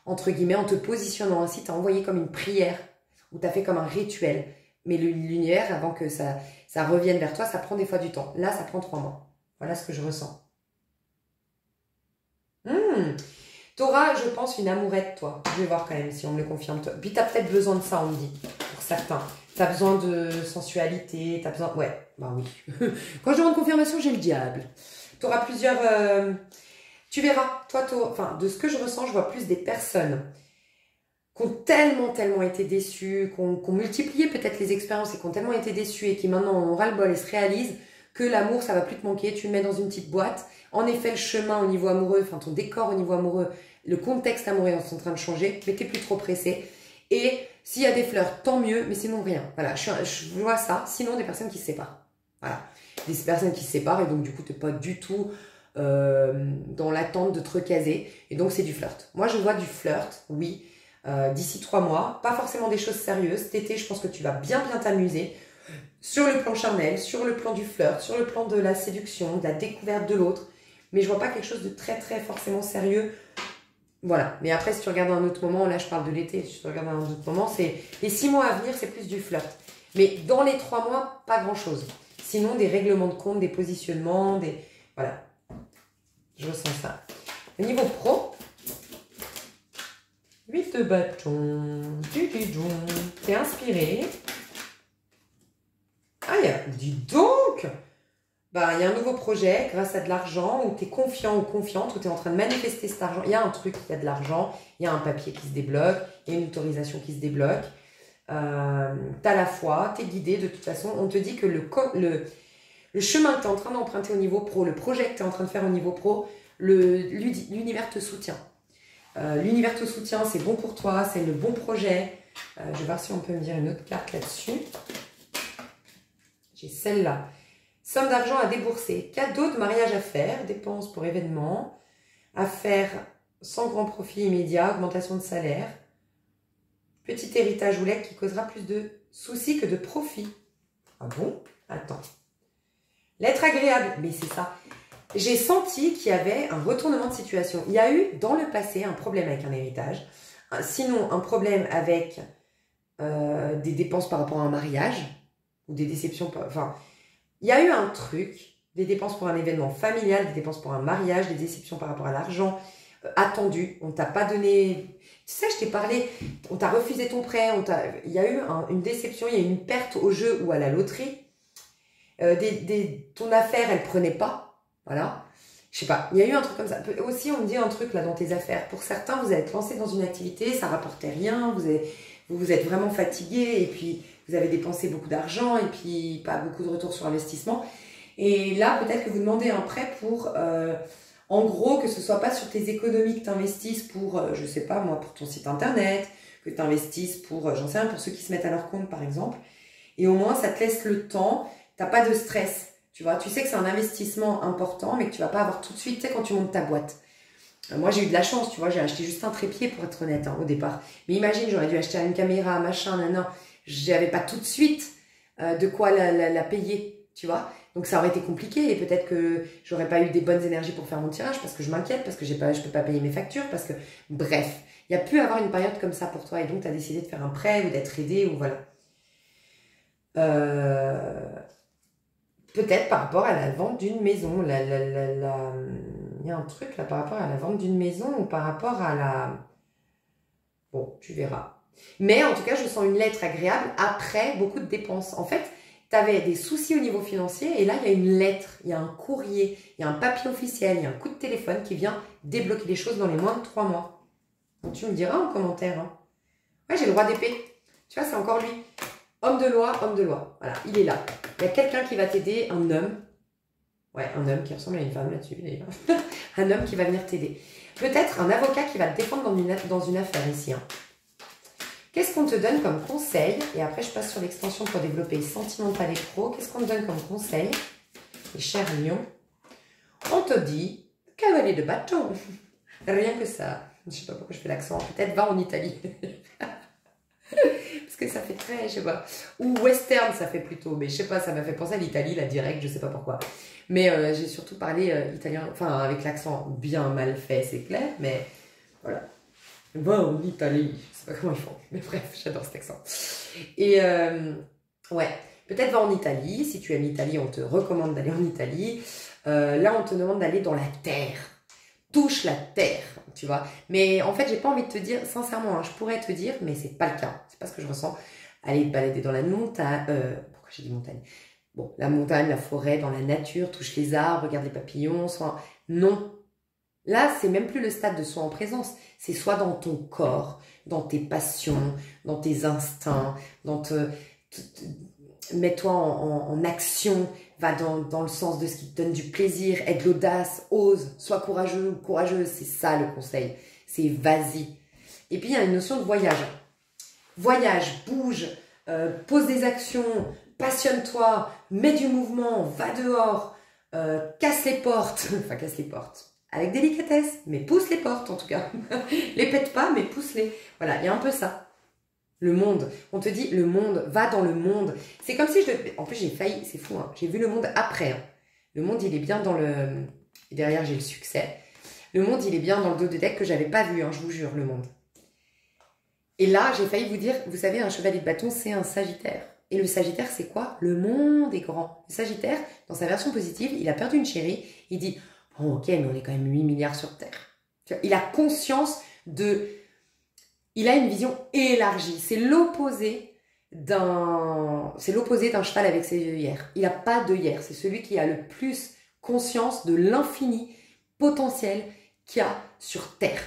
entre guillemets, en te positionnant ainsi, tu as envoyé comme une prière, ou tu as fait comme un rituel. Mais l'univers, avant que ça revienne vers toi, ça prend des fois du temps. Là, ça prend 3 mois. Voilà ce que je ressens. T'auras, je pense, une amourette, toi. Je vais voir quand même si on me le confirme. Puis t'as peut-être besoin de ça, on me dit, pour certains. T'as besoin de sensualité, t'as besoin... Ouais, bah oui. Quand je demande confirmation, j'ai le diable. T'auras plusieurs... Tu verras, toi, enfin, de ce que je ressens, je vois plus des personnes qui ont tellement été déçues, qui ont multiplié peut-être les expériences et qui ont tellement été déçues et qui maintenant ont ras-le-bol et se réalisent que l'amour, ça va plus te manquer. Tu le mets dans une petite boîte. En effet, le chemin au niveau amoureux, enfin ton décor au niveau amoureux, le contexte amoureux est en train de changer, mais t'es plus trop pressé. Et s'il y a des fleurs, tant mieux, mais sinon rien. Voilà, je vois ça. Sinon, des personnes qui se séparent. Voilà, des personnes qui se séparent et donc du coup, t'es pas du tout dans l'attente de te recaser. Et donc, c'est du flirt. Moi, je vois du flirt, oui, d'ici 3 mois. Pas forcément des choses sérieuses. Cet été, je pense que tu vas bien t'amuser. Sur le plan charnel, sur le plan du flirt, sur le plan de la séduction, de la découverte de l'autre. Mais je vois pas quelque chose de très forcément sérieux. Voilà. Mais après, si tu regardes à un autre moment, là je parle de l'été, si tu regardes à un autre moment, c'est les 6 mois à venir, c'est plus du flirt. Mais dans les 3 mois, pas grand chose. Sinon, des règlements de compte, des positionnements, voilà. Je ressens ça. Au niveau pro, 8 de bâton, t'es inspiré. Ah, dis donc! Bah, il y a un nouveau projet grâce à de l'argent où tu es confiant ou confiante, où tu es en train de manifester cet argent. Il y a un truc, il y a de l'argent, il y a un papier qui se débloque, il y a une autorisation qui se débloque. Tu as la foi, tu es guidé de toute façon. On te dit que le chemin que tu es en train d'emprunter au niveau pro, le projet que tu es en train de faire au niveau pro, l'univers te soutient. L'univers te soutient, c'est bon pour toi, c'est le bon projet. Je vais voir si on peut me dire une autre carte là-dessus. J'ai celle-là. Somme d'argent à débourser, cadeau de mariage à faire, dépenses pour événements, à faire sans grand profit immédiat, augmentation de salaire, petit héritage ou legs qui causera plus de soucis que de profit. Ah bon? Attends. L'être agréable, mais c'est ça. J'ai senti qu'il y avait un retournement de situation. Il y a eu dans le passé un problème avec un héritage, sinon un problème avec des dépenses par rapport à un mariage, ou des déceptions, enfin, il y a eu un truc, des dépenses pour un événement familial, des dépenses pour un mariage, des déceptions par rapport à l'argent, attendu, on t'a pas donné, tu sais, je t'ai parlé, on t'a refusé ton prêt, il y a eu une déception, il y a eu une perte au jeu ou à la loterie, ton affaire, elle prenait pas, voilà, je sais pas, il y a eu un truc comme ça. Aussi, on me dit un truc là dans tes affaires, pour certains, vous êtes lancé dans une activité, ça rapportait rien, vous êtes vraiment fatigué, et puis vous avez dépensé beaucoup d'argent, et puis pas beaucoup de retour sur investissement, et là, peut-être que vous demandez un prêt pour... en gros, que ce soit pas sur tes économies que tu investisses pour, je sais pas moi, pour ton site internet, que tu investisses pour, j'en sais rien, pour ceux qui se mettent à leur compte par exemple. Et au moins, ça te laisse le temps, t'as pas de stress, tu vois. Tu sais que c'est un investissement important, mais que tu vas pas avoir tout de suite, tu sais, quand tu montes ta boîte. Moi, j'ai eu de la chance, tu vois, j'ai acheté juste un trépied pour être honnête, hein, au départ. Mais imagine, j'aurais dû acheter une caméra, machin, nanana. J'avais pas tout de suite de quoi la payer, tu vois. Donc ça aurait été compliqué et peut-être que j'aurais pas eu des bonnes énergies pour faire mon tirage parce que je m'inquiète, parce que je peux pas payer mes factures, parce que bref, il y a pu avoir une période comme ça pour toi et donc tu as décidé de faire un prêt ou d'être aidé ou voilà. Peut-être par rapport à la vente d'une maison, il y a un truc là par rapport à la vente d'une maison ou par rapport à la... Bon, tu verras. Mais en tout cas, je sens une lettre agréable après beaucoup de dépenses. En fait, tu avais des soucis au niveau financier et là, il y a une lettre, il y a un courrier, il y a un papier officiel, il y a un coup de téléphone qui vient débloquer les choses dans les moins de 3 mois. Donc, tu me diras en commentaire. Hein. Ouais, j'ai le roi d'épée. Tu vois, c'est encore lui. Homme de loi, homme de loi. Voilà, il est là. Il y a quelqu'un qui va t'aider, un homme. Ouais, un homme qui ressemble à une femme là-dessus, d'ailleurs. Un homme qui va venir t'aider. Peut-être un avocat qui va te défendre dans une affaire ici. Hein. Qu'est-ce qu'on te donne comme conseil? Et après, je passe sur l'extension pour développer sentimental et pro. Qu'est-ce qu'on te donne comme conseil? Et cher Lion, on te dit cavalier de bâton. Rien que ça. Je ne sais pas pourquoi je fais l'accent. Peut-être va en Italie. Parce que ça fait très, je sais pas. Ou western, ça fait plutôt. Mais je sais pas, ça m'a fait penser à l'Italie, là, direct, je sais pas pourquoi. Mais j'ai surtout parlé italien, enfin, avec l'accent bien mal fait, c'est clair. Mais voilà. Va en Italie. Je sais pas comment ils font. Mais bref, j'adore cet accent. Et ouais, peut-être va en Italie. Si tu aimes l'Italie, on te recommande d'aller en Italie. Là, on te demande d'aller dans la terre. Touche la terre, tu vois. Mais en fait, j'ai pas envie de te dire, sincèrement, hein, je pourrais te dire, mais c'est pas le cas. C'est pas ce que je ressens. Aller te balader dans la montagne. Pourquoi j'ai dit montagne? Bon, la montagne, la forêt, dans la nature, touche les arbres, regarde les papillons, soit... Non. Là, c'est même plus le stade de soi en présence. C'est soit dans ton corps, dans tes passions, dans tes instincts, mets-toi en action, va dans le sens de ce qui te donne du plaisir, aie de l'audace, ose, sois courageux ou courageuse. C'est ça le conseil. C'est vas-y. Et puis, il y a une notion de voyage. Voyage, bouge, pose des actions, passionne-toi, mets du mouvement, va dehors, casse les portes. Enfin, casse les portes. Avec délicatesse, mais pousse les portes en tout cas. Les pète pas, mais pousse-les. Voilà, il y a un peu ça. Le monde. On te dit, le monde, va dans le monde. C'est comme si En plus, j'ai failli, c'est fou, hein. J'ai vu le monde après. Hein. Le monde, il est bien dans le... Et derrière, j'ai le succès. Le monde, il est bien dans le dos de deck que j'avais pas vu, hein, je vous jure, le monde. Et là, j'ai failli vous dire, vous savez, un chevalier de bâton, c'est un sagittaire. Et le sagittaire, c'est quoi? Le monde est grand. Le sagittaire, dans sa version positive, il a perdu une chérie. Il dit... Oh, ok, mais on est quand même 8 milliards sur Terre. Tu vois, il a conscience de... Il a une vision élargie. C'est l'opposé d'un cheval avec ses œillères. Il n'a pas d'œillères. C'est celui qui a le plus conscience de l'infini potentiel qu'il y a sur Terre.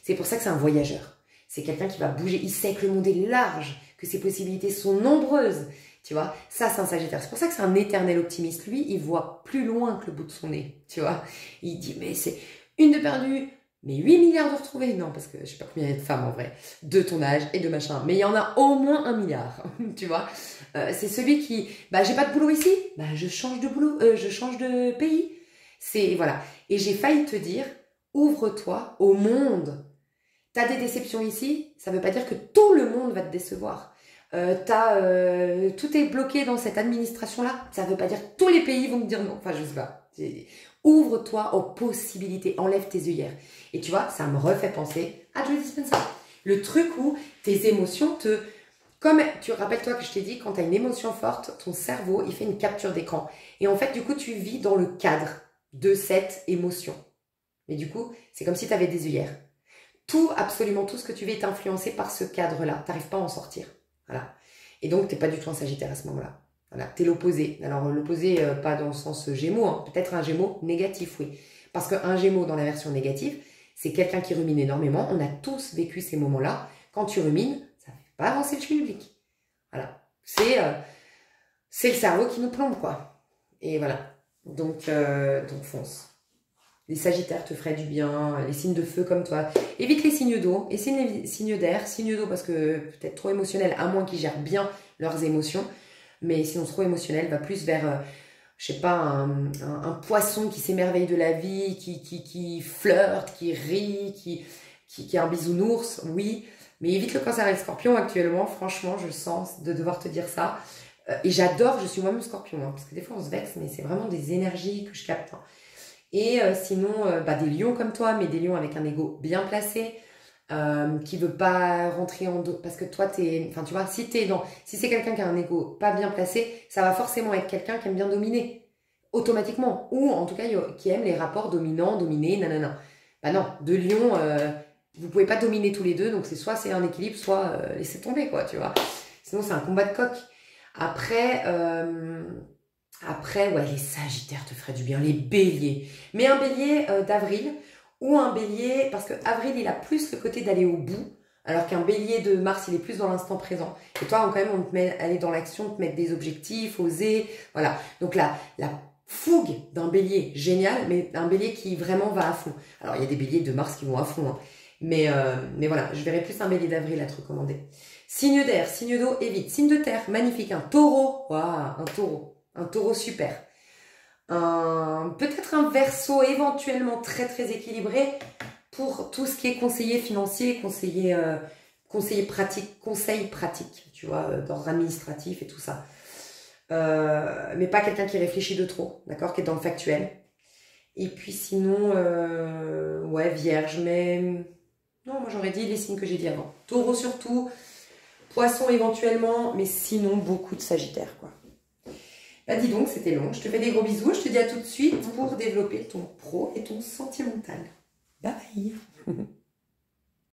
C'est pour ça que c'est un voyageur. C'est quelqu'un qui va bouger. Il sait que le monde est large, que ses possibilités sont nombreuses, Tu vois, ça c'est un Sagittaire. C'est pour ça que c'est un éternel optimiste. Lui, il voit plus loin que le bout de son nez. Tu vois, il dit, mais c'est une de perdue, mais 8 milliards de retrouvés. Non, parce que je sais pas combien il y a de femmes en vrai, de ton âge et de machin. Mais il y en a au moins 1 milliard. Tu vois, c'est celui qui, bah j'ai pas de boulot ici, bah je change de boulot, je change de pays. C'est, voilà. Et j'ai failli te dire, ouvre-toi au monde. T'as des déceptions ici, ça veut pas dire que tout le monde va te décevoir. Tout est bloqué dans cette administration-là, ça veut pas dire que tous les pays vont te dire non. Enfin, je sais pas. Ouvre-toi aux possibilités, enlève tes œillères. Et tu vois, ça me refait penser à Joe Dispenza. Le truc où tes émotions te... Comme tu rappelles-toi que je t'ai dit, quand tu as une émotion forte, ton cerveau, il fait une capture d'écran. Et en fait, du coup, tu vis dans le cadre de cette émotion. Et du coup, c'est comme si tu avais des œillères. Tout, absolument tout ce que tu vis est influencé par ce cadre-là. Tu n'arrives pas à en sortir. Voilà. Et donc, tu n'es pas du tout un Sagittaire à ce moment-là. Voilà. Tu es l'opposé. Alors, l'opposé, pas dans le sens Gémeaux. Hein. Peut-être un Gémeaux négatif, oui. Parce qu'un Gémeaux dans la version négative, c'est quelqu'un qui rumine énormément. On a tous vécu ces moments-là. Quand tu rumines, ça ne fait pas avancer le schmilblick. Voilà. C'est le cerveau qui nous plombe, quoi. Et voilà. Donc fonce. Les Sagittaires te feraient du bien, les signes de feu comme toi. Évite les signes d'eau, et les signes d'air. Signes d'eau parce que peut-être trop émotionnel, à moins qu'ils gèrent bien leurs émotions. Mais sinon trop émotionnel, va plus vers, je sais pas, un poisson qui s'émerveille de la vie, qui flirte, qui rit, qui est un bisounours, oui. Mais évite le Cancer et le Scorpion actuellement, franchement, je sens de devoir te dire ça. Et j'adore, je suis moi-même Scorpion, hein, parce que des fois on se vexe, mais c'est vraiment des énergies que je capte. Hein. Et sinon, des lions comme toi, mais des lions avec un ego bien placé, qui veut pas rentrer en dos. Parce que toi, enfin, tu vois, si c'est quelqu'un qui a un ego pas bien placé, ça va forcément être quelqu'un qui aime bien dominer. Automatiquement. Ou en tout cas, qui aime les rapports dominants, dominés, nanana. Bah non, deux lions, vous pouvez pas dominer tous les deux, donc soit c'est un équilibre, soit laissez tomber, quoi, tu vois. Sinon, c'est un combat de coq. Après, ouais, les Sagittaires te feraient du bien, les Béliers. Mais un Bélier d'avril ou un Bélier, parce que avril, il a plus le côté d'aller au bout, alors qu'un Bélier de Mars, il est plus dans l'instant présent. Et toi, quand même, on te met aller dans l'action, te mettre des objectifs, oser, voilà. Donc la fougue d'un Bélier, génial, mais un Bélier qui vraiment va à fond. Alors, il y a des Béliers de Mars qui vont à fond, hein. Mais voilà, je verrais plus un Bélier d'avril à te recommander. Signe d'air, signe d'eau, évite. Signe de terre, magnifique, un taureau. Waouh, un taureau. Un taureau super. Peut-être un Verseau éventuellement très très équilibré pour tout ce qui est conseiller financier, conseiller pratique, tu vois, d'ordre administratif et tout ça. Mais pas quelqu'un qui réfléchit de trop, d'accord, qui est dans le factuel. Et puis sinon, ouais, Vierge, mais non, moi j'aurais dit les signes que j'ai dit avant. Taureau surtout, Poisson éventuellement, mais sinon beaucoup de Sagittaire, quoi. Bah dis donc, c'était long. Je te fais des gros bisous. Je te dis à tout de suite pour développer ton pro et ton sentimental. Bye bye.